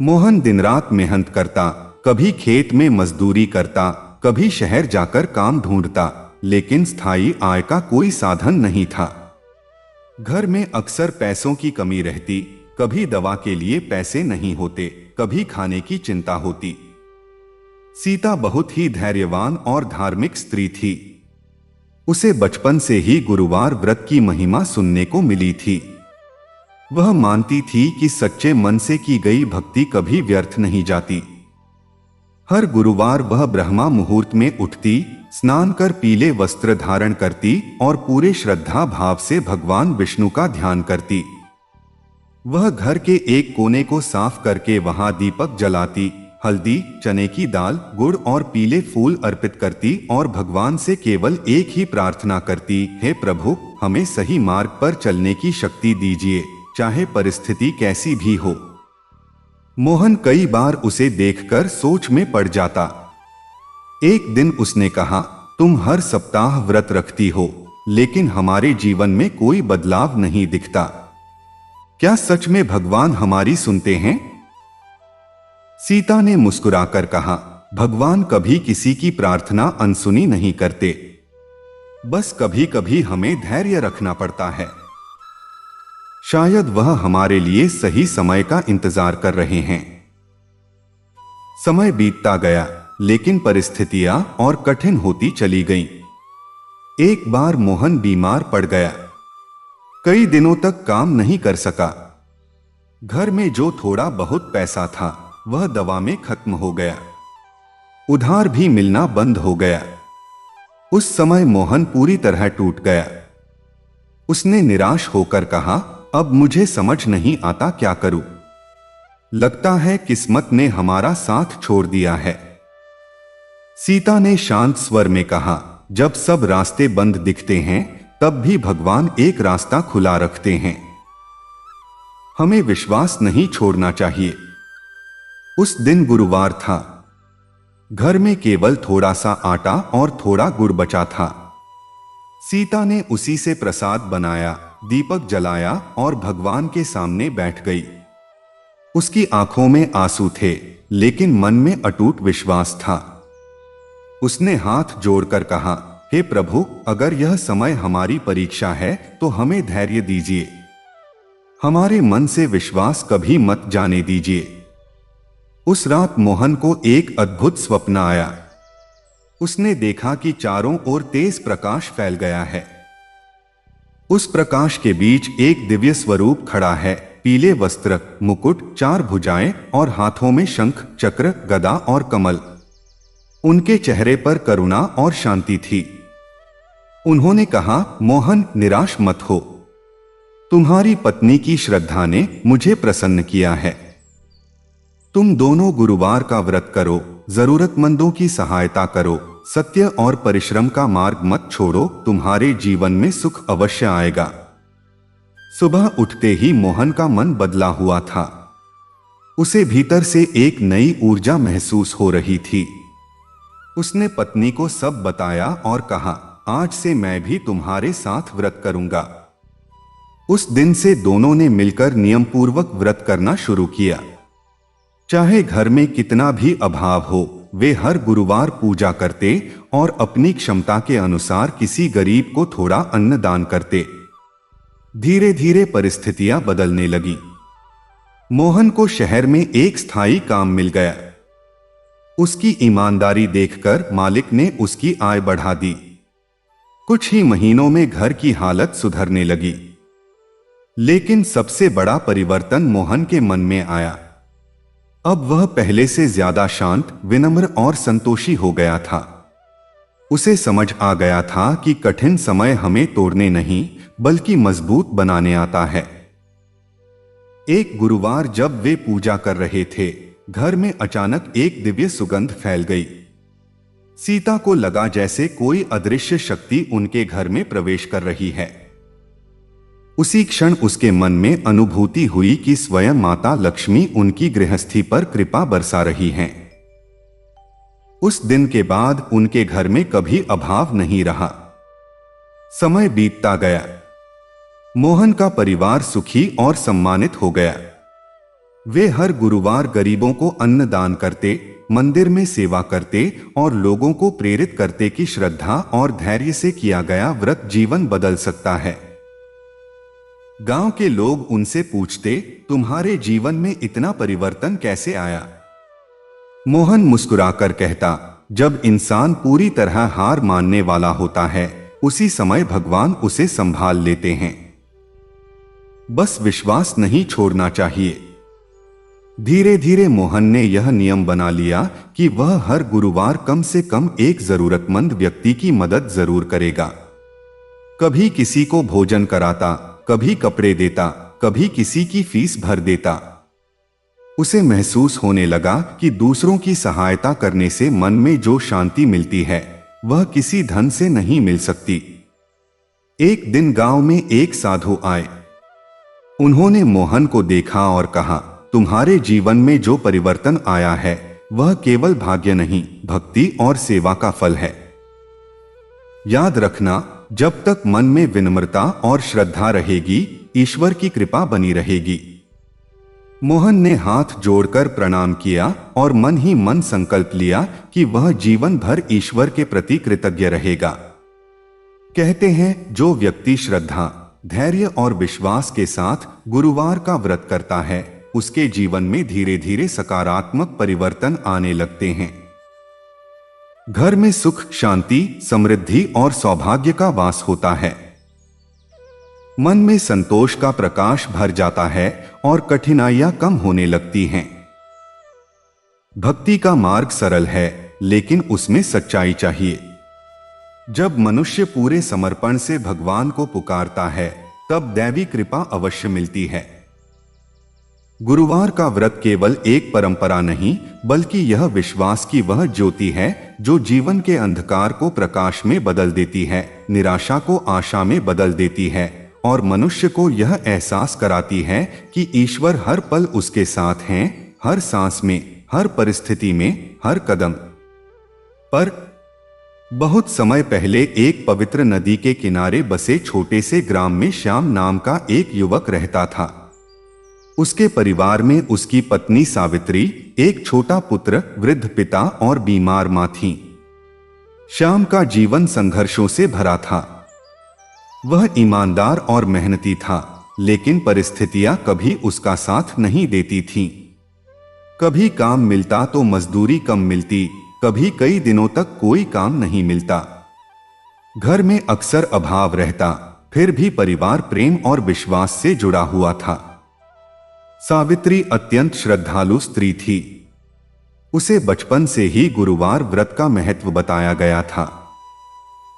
मोहन दिन रात मेहनत करता, कभी खेत में मजदूरी करता, कभी शहर जाकर काम ढूंढता, लेकिन स्थायी आय का कोई साधन नहीं था। घर में अक्सर पैसों की कमी रहती, कभी दवा के लिए पैसे नहीं होते, कभी खाने की चिंता होती। सीता बहुत ही धैर्यवान और धार्मिक स्त्री थी। उसे बचपन से ही गुरुवार व्रत की महिमा सुनने को मिली थी। वह मानती थी कि सच्चे मन से की गई भक्ति कभी व्यर्थ नहीं जाती। हर गुरुवार वह ब्रह्मा मुहूर्त में उठती, स्नान कर पीले वस्त्र धारण करती और पूरे श्रद्धा भाव से भगवान विष्णु का ध्यान करती। वह घर के एक कोने को साफ करके वहां दीपक जलाती, हल्दी, चने की दाल, गुड़ और पीले फूल अर्पित करती और भगवान से केवल एक ही प्रार्थना करती, हे प्रभु, हमें सही मार्ग पर चलने की शक्ति दीजिए, चाहे परिस्थिति कैसी भी हो। मोहन कई बार उसे देखकर सोच में पड़ जाता। एक दिन उसने कहा, तुम हर सप्ताह व्रत रखती हो, लेकिन हमारे जीवन में कोई बदलाव नहीं दिखता। क्या सच में भगवान हमारी सुनते हैं? सीता ने मुस्कुराकर कहा, भगवान कभी किसी की प्रार्थना अनसुनी नहीं करते, बस कभी कभी हमें धैर्य रखना पड़ता है। शायद वह हमारे लिए सही समय का इंतजार कर रहे हैं। समय बीतता गया, लेकिन परिस्थितियां और कठिन होती चली गईं। एक बार मोहन बीमार पड़ गया। कई दिनों तक काम नहीं कर सका। घर में जो थोड़ा बहुत पैसा था वह दवा में खत्म हो गया। उधार भी मिलना बंद हो गया। उस समय मोहन पूरी तरह टूट गया। उसने निराश होकर कहा, अब मुझे समझ नहीं आता क्या करूं। लगता है किस्मत ने हमारा साथ छोड़ दिया है। सीता ने शांत स्वर में कहा, जब सब रास्ते बंद दिखते हैं तब भी भगवान एक रास्ता खुला रखते हैं। हमें विश्वास नहीं छोड़ना चाहिए। उस दिन गुरुवार था। घर में केवल थोड़ा सा आटा और थोड़ा गुड़ बचा था। सीता ने उसी से प्रसाद बनाया, दीपक जलाया और भगवान के सामने बैठ गई। उसकी आंखों में आंसू थे, लेकिन मन में अटूट विश्वास था। उसने हाथ जोड़कर कहा, हे प्रभु, अगर यह समय हमारी परीक्षा है तो हमें धैर्य दीजिए। हमारे मन से विश्वास कभी मत जाने दीजिए। उस रात मोहन को एक अद्भुत स्वप्न आया। उसने देखा कि चारों ओर तेज प्रकाश फैल गया है। उस प्रकाश के बीच एक दिव्य स्वरूप खड़ा है, पीले वस्त्र, मुकुट, 4 भुजाएं और हाथों में शंख, चक्र, गदा और कमल। उनके चेहरे पर करुणा और शांति थी। उन्होंने कहा, मोहन, निराश मत हो। तुम्हारी पत्नी की श्रद्धा ने मुझे प्रसन्न किया है। तुम दोनों गुरुवार का व्रत करो, जरूरतमंदों की सहायता करो, सत्य और परिश्रम का मार्ग मत छोड़ो, तुम्हारे जीवन में सुख अवश्य आएगा। सुबह उठते ही मोहन का मन बदला हुआ था। उसे भीतर से एक नई ऊर्जा महसूस हो रही थी। उसने पत्नी को सब बताया और कहा, आज से मैं भी तुम्हारे साथ व्रत करूंगा। उस दिन से दोनों ने मिलकर नियमपूर्वक व्रत करना शुरू किया। चाहे घर में कितना भी अभाव हो, वे हर गुरुवार पूजा करते और अपनी क्षमता के अनुसार किसी गरीब को थोड़ा अन्न दान करते। धीरे धीरे परिस्थितियां बदलने लगी। मोहन को शहर में एक स्थायी काम मिल गया। उसकी ईमानदारी देखकर मालिक ने उसकी आय बढ़ा दी। कुछ ही महीनों में घर की हालत सुधरने लगी। लेकिन सबसे बड़ा परिवर्तन मोहन के मन में आया। अब वह पहले से ज्यादा शांत, विनम्र और संतोषी हो गया था। उसे समझ आ गया था कि कठिन समय हमें तोड़ने नहीं बल्कि मजबूत बनाने आता है। एक गुरुवार जब वे पूजा कर रहे थे, घर में अचानक एक दिव्य सुगंध फैल गई। सीता को लगा जैसे कोई अदृश्य शक्ति उनके घर में प्रवेश कर रही है। उसी क्षण उसके मन में अनुभूति हुई कि स्वयं माता लक्ष्मी उनकी गृहस्थी पर कृपा बरसा रही हैं। उस दिन के बाद उनके घर में कभी अभाव नहीं रहा। समय बीतता गया। मोहन का परिवार सुखी और सम्मानित हो गया। वे हर गुरुवार गरीबों को अन्न दान करते, मंदिर में सेवा करते और लोगों को प्रेरित करते कि श्रद्धा और धैर्य से किया गया व्रत जीवन बदल सकता है। गांव के लोग उनसे पूछते, तुम्हारे जीवन में इतना परिवर्तन कैसे आया? मोहन मुस्कुराकर कहता, जब इंसान पूरी तरह हार मानने वाला होता है, उसी समय भगवान उसे संभाल लेते हैं। बस विश्वास नहीं छोड़ना चाहिए। धीरे धीरे मोहन ने यह नियम बना लिया कि वह हर गुरुवार कम से कम एक जरूरतमंद व्यक्ति की मदद जरूर करेगा। कभी किसी को भोजन कराता, कभी कपड़े देता, कभी किसी की फीस भर देता। उसे महसूस होने लगा कि दूसरों की सहायता करने से मन में जो शांति मिलती है वह किसी धन से नहीं मिल सकती। एक दिन गांव में एक साधु आए। उन्होंने मोहन को देखा और कहा, तुम्हारे जीवन में जो परिवर्तन आया है वह केवल भाग्य नहीं, भक्ति और सेवा का फल है। याद रखना, जब तक मन में विनम्रता और श्रद्धा रहेगी, ईश्वर की कृपा बनी रहेगी। मोहन ने हाथ जोड़कर प्रणाम किया और मन ही मन संकल्प लिया कि वह जीवन भर ईश्वर के प्रति कृतज्ञ रहेगा। कहते हैं, जो व्यक्ति श्रद्धा, धैर्य और विश्वास के साथ गुरुवार का व्रत करता है, उसके जीवन में धीरे धीरे सकारात्मक परिवर्तन आने लगते हैं। घर में सुख, शांति, समृद्धि और सौभाग्य का वास होता है। मन में संतोष का प्रकाश भर जाता है और कठिनाइयां कम होने लगती हैं। भक्ति का मार्ग सरल है, लेकिन उसमें सच्चाई चाहिए। जब मनुष्य पूरे समर्पण से भगवान को पुकारता है, तब दैवी कृपा अवश्य मिलती है। गुरुवार का व्रत केवल एक परंपरा नहीं, बल्कि यह विश्वास की वह ज्योति है जो जीवन के अंधकार को प्रकाश में बदल देती है, निराशा को आशा में बदल देती है और मनुष्य को यह एहसास कराती है कि ईश्वर हर पल उसके साथ हैं, हर सांस में, हर परिस्थिति में, हर कदम पर। बहुत समय पहले एक पवित्र नदी के किनारे बसे छोटे से ग्राम में श्याम नाम का एक युवक रहता था। उसके परिवार में उसकी पत्नी सावित्री, एक छोटा पुत्र, वृद्ध पिता और बीमार मां थीं। श्याम का जीवन संघर्षों से भरा था। वह ईमानदार और मेहनती था, लेकिन परिस्थितियां कभी उसका साथ नहीं देती थीं। कभी काम मिलता तो मजदूरी कम मिलती, कभी कई दिनों तक कोई काम नहीं मिलता। घर में अक्सर अभाव रहता, फिर भी परिवार प्रेम और विश्वास से जुड़ा हुआ था। सावित्री अत्यंत श्रद्धालु स्त्री थी। उसे बचपन से ही गुरुवार व्रत का महत्व बताया गया था।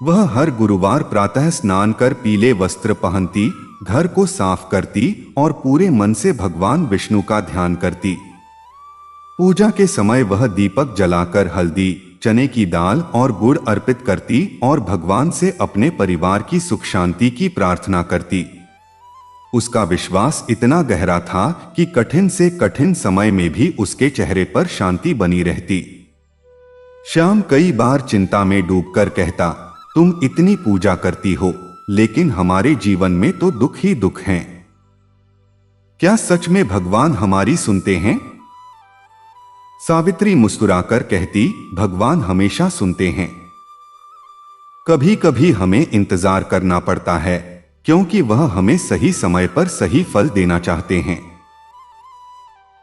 वह हर गुरुवार प्रातः स्नान कर पीले वस्त्र पहनती, घर को साफ करती और पूरे मन से भगवान विष्णु का ध्यान करती। पूजा के समय वह दीपक जलाकर हल्दी, चने की दाल और गुड़ अर्पित करती और भगवान से अपने परिवार की सुख शांति की प्रार्थना करती। उसका विश्वास इतना गहरा था कि कठिन से कठिन समय में भी उसके चेहरे पर शांति बनी रहती। श्याम कई बार चिंता में डूबकर कहता, तुम इतनी पूजा करती हो, लेकिन हमारे जीवन में तो दुख ही दुख हैं। क्या सच में भगवान हमारी सुनते हैं? सावित्री मुस्कुराकर कहती, भगवान हमेशा सुनते हैं। कभी कभी हमें इंतजार करना पड़ता है, क्योंकि वह हमें सही समय पर सही फल देना चाहते हैं।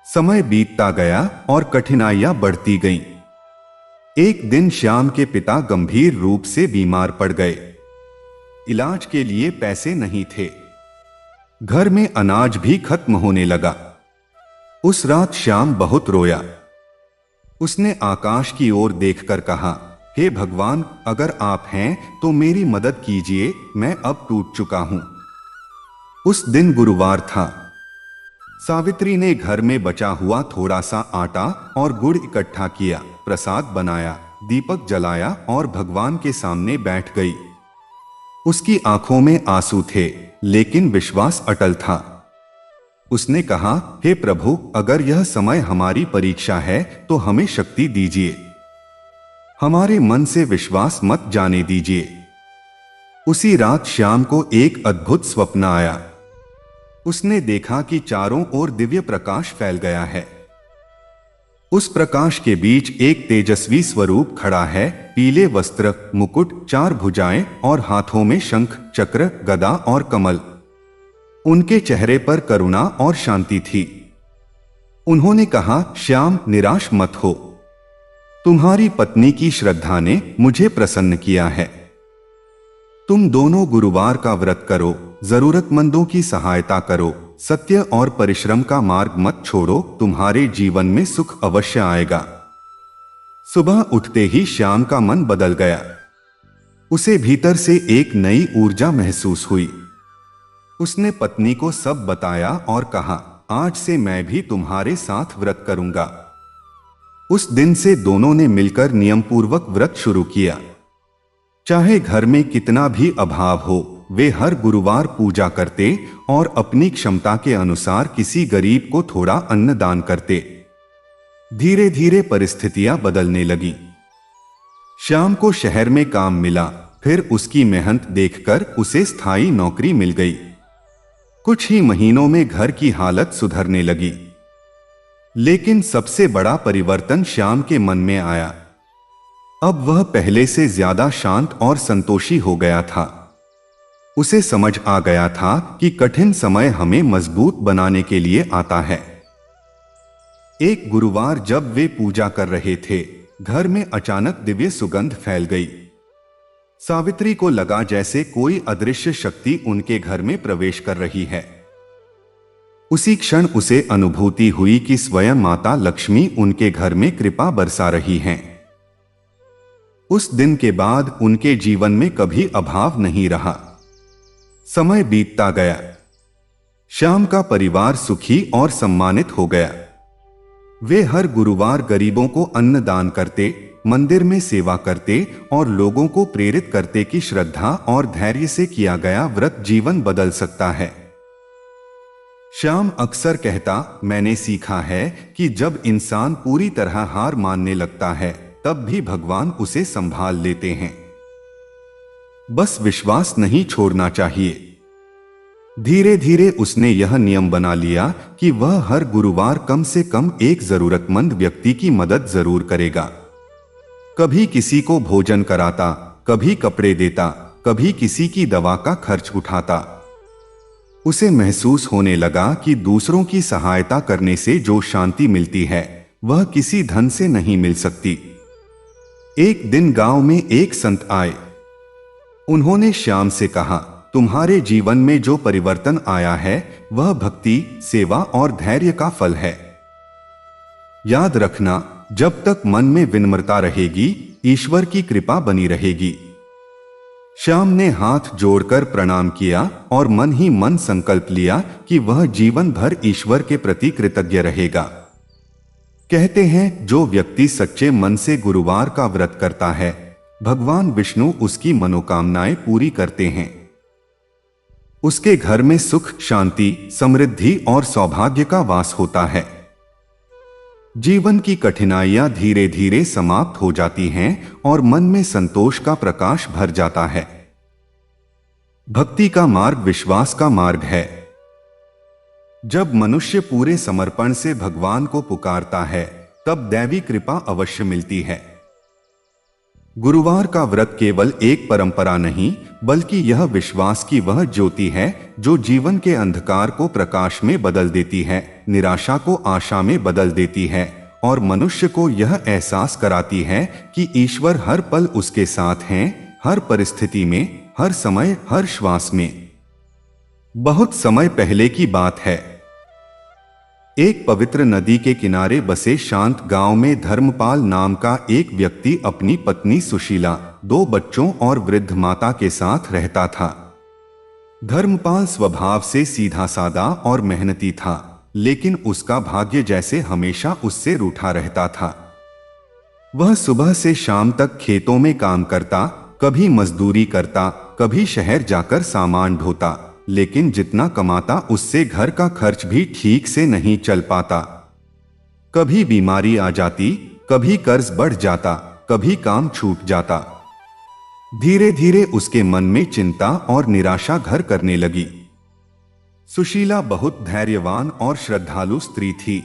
समय बीतता गया और कठिनाइयां बढ़ती गईं। एक दिन श्याम के पिता गंभीर रूप से बीमार पड़ गए। इलाज के लिए पैसे नहीं थे। घर में अनाज भी खत्म होने लगा। उस रात श्याम बहुत रोया। उसने आकाश की ओर देखकर कहा, हे भगवान, अगर आप हैं तो मेरी मदद कीजिए, मैं अब टूट चुका हूं। उस दिन गुरुवार था। सावित्री ने घर में बचा हुआ थोड़ा सा आटा और गुड़ इकट्ठा किया, प्रसाद बनाया, दीपक जलाया और भगवान के सामने बैठ गई। उसकी आंखों में आंसू थे, लेकिन विश्वास अटल था। उसने कहा, हे प्रभु, अगर यह समय हमारी परीक्षा है तो हमें शक्ति दीजिए। हमारे मन से विश्वास मत जाने दीजिए। उसी रात श्याम को एक अद्भुत स्वप्न आया। उसने देखा कि चारों ओर दिव्य प्रकाश फैल गया है। उस प्रकाश के बीच एक तेजस्वी स्वरूप खड़ा है, पीले वस्त्र, मुकुट, 4 भुजाएं और हाथों में शंख, चक्र, गदा और कमल। उनके चेहरे पर करुणा और शांति थी। उन्होंने कहा, श्याम, निराश मत हो। तुम्हारी पत्नी की श्रद्धा ने मुझे प्रसन्न किया है। तुम दोनों गुरुवार का व्रत करो, जरूरतमंदों की सहायता करो, सत्य और परिश्रम का मार्ग मत छोड़ो, तुम्हारे जीवन में सुख अवश्य आएगा। सुबह उठते ही श्याम का मन बदल गया। उसे भीतर से एक नई ऊर्जा महसूस हुई। उसने पत्नी को सब बताया और कहा, आज से मैं भी तुम्हारे साथ व्रत करूंगा। उस दिन से दोनों ने मिलकर नियमपूर्वक व्रत शुरू किया। चाहे घर में कितना भी अभाव हो, वे हर गुरुवार पूजा करते और अपनी क्षमता के अनुसार किसी गरीब को थोड़ा अन्न दान करते। धीरे धीरे परिस्थितियां बदलने लगी। श्याम को शहर में काम मिला, फिर उसकी मेहनत देखकर उसे स्थायी नौकरी मिल गई। कुछ ही महीनों में घर की हालत सुधरने लगी। लेकिन सबसे बड़ा परिवर्तन श्याम के मन में आया। अब वह पहले से ज्यादा शांत और संतोषी हो गया था। उसे समझ आ गया था कि कठिन समय हमें मजबूत बनाने के लिए आता है। एक गुरुवार जब वे पूजा कर रहे थे, घर में अचानक दिव्य सुगंध फैल गई। सावित्री को लगा जैसे कोई अदृश्य शक्ति उनके घर में प्रवेश कर रही है। उसी क्षण उसे अनुभूति हुई कि स्वयं माता लक्ष्मी उनके घर में कृपा बरसा रही हैं। उस दिन के बाद उनके जीवन में कभी अभाव नहीं रहा। समय बीतता गया। श्याम का परिवार सुखी और सम्मानित हो गया। वे हर गुरुवार गरीबों को अन्न दान करते, मंदिर में सेवा करते और लोगों को प्रेरित करते कि श्रद्धा और धैर्य से किया गया व्रत जीवन बदल सकता है। श्याम अक्सर कहता, मैंने सीखा है कि जब इंसान पूरी तरह हार मानने लगता है, तब भी भगवान उसे संभाल लेते हैं। बस विश्वास नहीं छोड़ना चाहिए। धीरे धीरे उसने यह नियम बना लिया कि वह हर गुरुवार कम से कम एक जरूरतमंद व्यक्ति की मदद जरूर करेगा। कभी किसी को भोजन कराता, कभी कपड़े देता, कभी किसी की दवा का खर्च उठाता। उसे महसूस होने लगा कि दूसरों की सहायता करने से जो शांति मिलती है, वह किसी धन से नहीं मिल सकती। एक दिन गांव में एक संत आए। उन्होंने श्याम से कहा, तुम्हारे जीवन में जो परिवर्तन आया है, वह भक्ति, सेवा और धैर्य का फल है। याद रखना, जब तक मन में विनम्रता रहेगी, ईश्वर की कृपा बनी रहेगी। श्याम ने हाथ जोड़कर प्रणाम किया और मन ही मन संकल्प लिया कि वह जीवन भर ईश्वर के प्रति कृतज्ञ रहेगा। कहते हैं, जो व्यक्ति सच्चे मन से गुरुवार का व्रत करता है, भगवान विष्णु उसकी मनोकामनाएं पूरी करते हैं। उसके घर में सुख, शांति, समृद्धि और सौभाग्य का वास होता है। जीवन की कठिनाइयां धीरे धीरे समाप्त हो जाती हैं और मन में संतोष का प्रकाश भर जाता है। भक्ति का मार्ग विश्वास का मार्ग है। जब मनुष्य पूरे समर्पण से भगवान को पुकारता है, तब दैवी कृपा अवश्य मिलती है। गुरुवार का व्रत केवल एक परंपरा नहीं, बल्कि यह विश्वास की वह ज्योति है जो जीवन के अंधकार को प्रकाश में बदल देती है, निराशा को आशा में बदल देती है और मनुष्य को यह एहसास कराती है कि ईश्वर हर पल उसके साथ हैं, हर परिस्थिति में, हर समय, हर श्वास में। बहुत समय पहले की बात है। एक पवित्र नदी के किनारे बसे शांत गांव में धर्मपाल नाम का एक व्यक्ति अपनी पत्नी सुशीला, 2 बच्चों और वृद्ध माता के साथ रहता था। धर्मपाल स्वभाव से सीधा सादा और मेहनती था, लेकिन उसका भाग्य जैसे हमेशा उससे रूठा रहता था। वह सुबह से शाम तक खेतों में काम करता, कभी मजदूरी करता, कभी शहर जाकर सामान ढोता, लेकिन जितना कमाता उससे घर का खर्च भी ठीक से नहीं चल पाता। कभी बीमारी आ जाती, कभी कर्ज बढ़ जाता, कभी काम छूट जाता। धीरे धीरे उसके मन में चिंता और निराशा घर करने लगी। सुशीला बहुत धैर्यवान और श्रद्धालु स्त्री थी।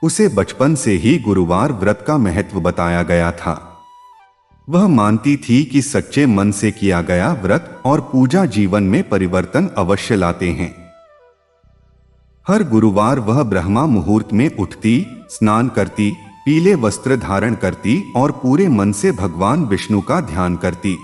उसे बचपन से ही गुरुवार व्रत का महत्व बताया गया था। वह मानती थी कि सच्चे मन से किया गया व्रत और पूजा जीवन में परिवर्तन अवश्य लाते हैं। हर गुरुवार वह ब्रह्मा मुहूर्त में उठती, स्नान करती, पीले वस्त्र धारण करती और पूरे मन से भगवान विष्णु का ध्यान करती।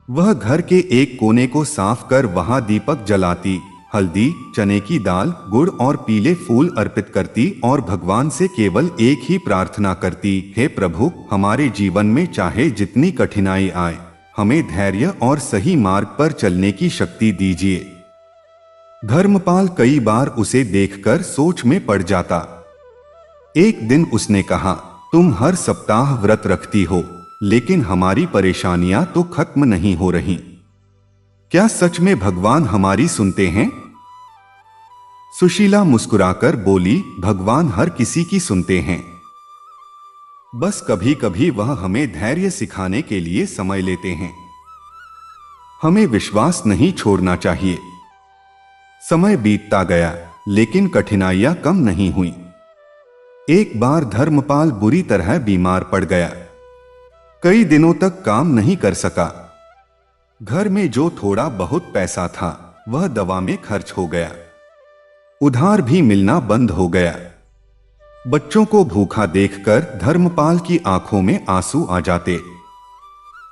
वह घर के एक कोने को साफ कर वहां दीपक जलाती, हल्दी, चने की दाल, गुड़ और पीले फूल अर्पित करती और भगवान से केवल एक ही प्रार्थना करती, हे प्रभु, हमारे जीवन में चाहे जितनी कठिनाई आए, हमें धैर्य और सही मार्ग पर चलने की शक्ति दीजिए। धर्मपाल कई बार उसे देखकर सोच में पड़ जाता। एक दिन उसने कहा, तुम हर सप्ताह व्रत रखती हो, लेकिन हमारी परेशानियां तो खत्म नहीं हो रही। क्या सच में भगवान हमारी सुनते हैं? सुशीला मुस्कुराकर बोली, भगवान हर किसी की सुनते हैं। बस कभी कभी वह हमें धैर्य सिखाने के लिए समय लेते हैं। हमें विश्वास नहीं छोड़ना चाहिए। समय बीतता गया, लेकिन कठिनाइयां कम नहीं हुई। एक बार धर्मपाल बुरी तरह बीमार पड़ गया। कई दिनों तक काम नहीं कर सका। घर में जो थोड़ा बहुत पैसा था वह दवा में खर्च हो गया। उधार भी मिलना बंद हो गया। बच्चों को भूखा देखकर धर्मपाल की आंखों में आंसू आ जाते।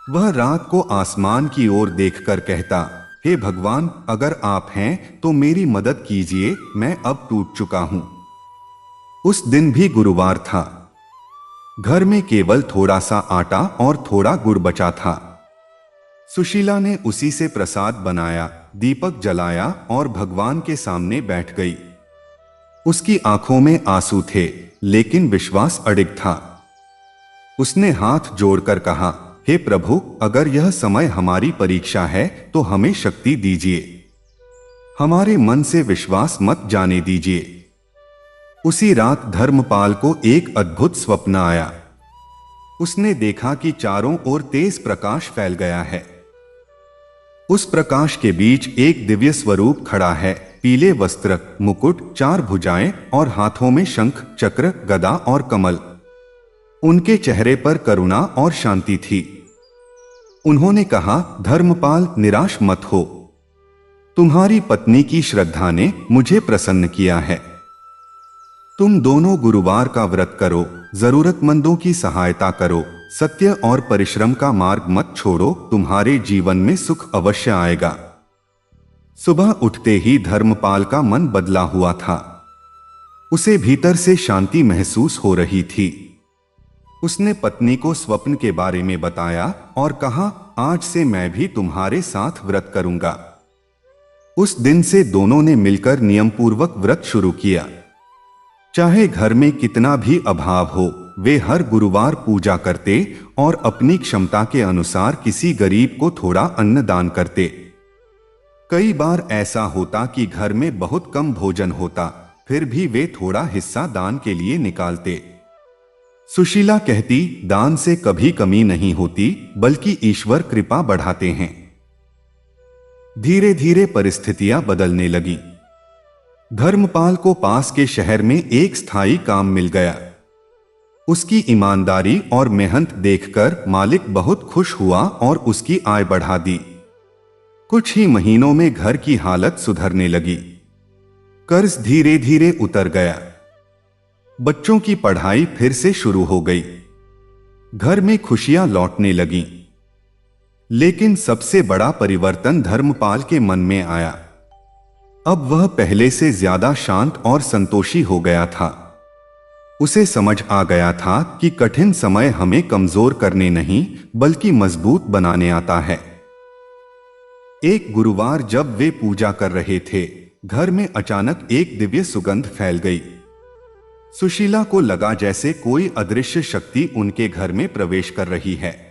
वह रात को आसमान की ओर देखकर कहता, हे भगवान, अगर आप हैं तो मेरी मदद कीजिए, मैं अब टूट चुका हूं। उस दिन भी गुरुवार था। घर में केवल थोड़ा सा आटा और थोड़ा गुड़ बचा था। सुशीला ने उसी से प्रसाद बनाया, दीपक जलाया और भगवान के सामने बैठ गई। उसकी आंखों में आंसू थे, लेकिन विश्वास अडिग था। उसने हाथ जोड़कर कहा, हे प्रभु, अगर यह समय हमारी परीक्षा है तो हमें शक्ति दीजिए। हमारे मन से विश्वास मत जाने दीजिए। उसी रात धर्मपाल को एक अद्भुत स्वप्न आया। उसने देखा कि चारों ओर तेज प्रकाश फैल गया है। उस प्रकाश के बीच एक दिव्य स्वरूप खड़ा है, पीले वस्त्र, मुकुट, 4 भुजाएं और हाथों में शंख, चक्र, गदा और कमल। उनके चेहरे पर करुणा और शांति थी। उन्होंने कहा, धर्मपाल, निराश मत हो। तुम्हारी पत्नी की श्रद्धा ने मुझे प्रसन्न किया है। तुम दोनों गुरुवार का व्रत करो, जरूरतमंदों की सहायता करो, सत्य और परिश्रम का मार्ग मत छोड़ो, तुम्हारे जीवन में सुख अवश्य आएगा। सुबह उठते ही धर्मपाल का मन बदला हुआ था। उसे भीतर से शांति महसूस हो रही थी। उसने पत्नी को स्वप्न के बारे में बताया और कहा, आज से मैं भी तुम्हारे साथ व्रत करूंगा। उस दिन से दोनों ने मिलकर नियमपूर्वक व्रत शुरू किया। चाहे घर में कितना भी अभाव हो, वे हर गुरुवार पूजा करते और अपनी क्षमता के अनुसार किसी गरीब को थोड़ा अन्न दान करते। कई बार ऐसा होता कि घर में बहुत कम भोजन होता, फिर भी वे थोड़ा हिस्सा दान के लिए निकालते। सुशीला कहती, दान से कभी कमी नहीं होती, बल्कि ईश्वर कृपा बढ़ाते हैं। धीरे धीरे परिस्थितियां बदलने लगी। धर्मपाल को पास के शहर में एक स्थायी काम मिल गया। उसकी ईमानदारी और मेहनत देखकर मालिक बहुत खुश हुआ और उसकी आय बढ़ा दी। कुछ ही महीनों में घर की हालत सुधरने लगी। कर्ज धीरे धीरे उतर गया। बच्चों की पढ़ाई फिर से शुरू हो गई। घर में खुशियां लौटने लगीं। लेकिन सबसे बड़ा परिवर्तन धर्मपाल के मन में आया। अब वह पहले से ज्यादा शांत और संतोषी हो गया था। उसे समझ आ गया था कि कठिन समय हमें कमजोर करने नहीं बल्कि मजबूत बनाने आता है। एक गुरुवार जब वे पूजा कर रहे थे, घर में अचानक एक दिव्य सुगंध फैल गई। सुशीला को लगा जैसे कोई अदृश्य शक्ति उनके घर में प्रवेश कर रही है।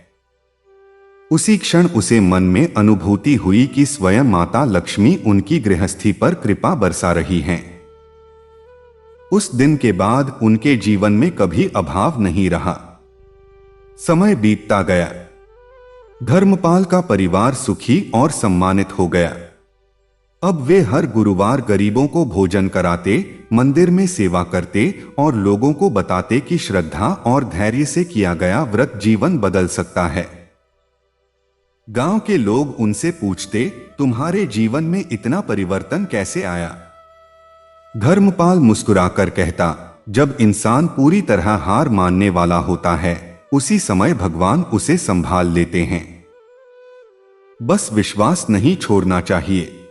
उसी क्षण उसे मन में अनुभूति हुई कि स्वयं माता लक्ष्मी उनकी गृहस्थी पर कृपा बरसा रही हैं। उस दिन के बाद उनके जीवन में कभी अभाव नहीं रहा। समय बीतता गया। धर्मपाल का परिवार सुखी और सम्मानित हो गया। अब वे हर गुरुवार गरीबों को भोजन कराते, मंदिर में सेवा करते और लोगों को बताते कि श्रद्धा और धैर्य से किया गया व्रत जीवन बदल सकता है। गांव के लोग उनसे पूछते, तुम्हारे जीवन में इतना परिवर्तन कैसे आया? धर्मपाल मुस्कुराकर कहता, जब इंसान पूरी तरह हार मानने वाला होता है, उसी समय भगवान उसे संभाल लेते हैं। बस विश्वास नहीं छोड़ना चाहिए।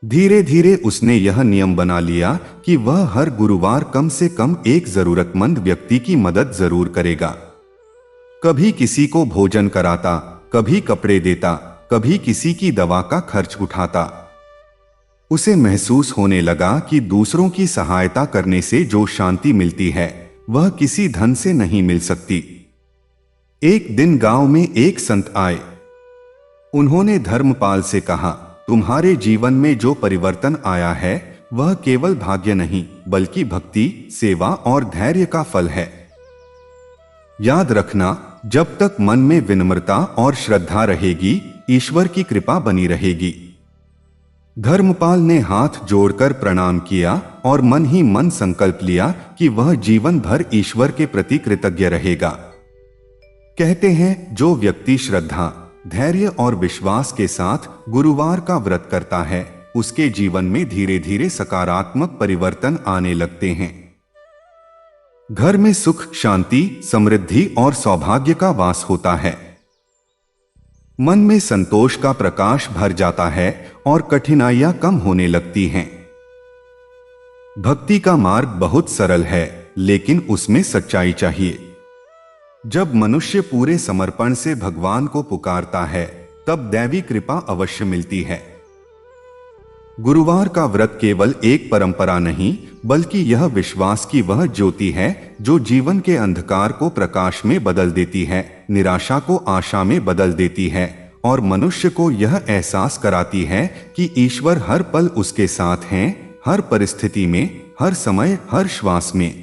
धीरे धीरे उसने यह नियम बना लिया कि वह हर गुरुवार कम से कम एक जरूरतमंद व्यक्ति की मदद जरूर करेगा। कभी किसी को भोजन कराता, कभी कपड़े देता, कभी किसी की दवा का खर्च उठाता। उसे महसूस होने लगा कि दूसरों की सहायता करने से जो शांति मिलती है वह किसी धन से नहीं मिल सकती। एक दिन गांव में एक संत आए। उन्होंने धर्मपाल से कहा, तुम्हारे जीवन में जो परिवर्तन आया है वह केवल भाग्य नहीं बल्कि भक्ति, सेवा और धैर्य का फल है। याद रखना, जब तक मन में विनम्रता और श्रद्धा रहेगी, ईश्वर की कृपा बनी रहेगी। धर्मपाल ने हाथ जोड़कर प्रणाम किया और मन ही मन संकल्प लिया कि वह जीवन भर ईश्वर के प्रति कृतज्ञ रहेगा। कहते हैं, जो व्यक्ति श्रद्धा, धैर्य और विश्वास के साथ गुरुवार का व्रत करता है, उसके जीवन में धीरे धीरे सकारात्मक परिवर्तन आने लगते हैं। घर में सुख, शांति, समृद्धि और सौभाग्य का वास होता है। मन में संतोष का प्रकाश भर जाता है और कठिनाइयां कम होने लगती हैं। भक्ति का मार्ग बहुत सरल है, लेकिन उसमें सच्चाई चाहिए। जब मनुष्य पूरे समर्पण से भगवान को पुकारता है, तब दैवी कृपा अवश्य मिलती है। गुरुवार का व्रत केवल एक परंपरा नहीं, बल्कि यह विश्वास की वह ज्योति है जो जीवन के अंधकार को प्रकाश में बदल देती है, निराशा को आशा में बदल देती है और मनुष्य को यह एहसास कराती है कि ईश्वर हर पल उसके साथ हैं, हर परिस्थिति में, हर समय, हर श्वास में।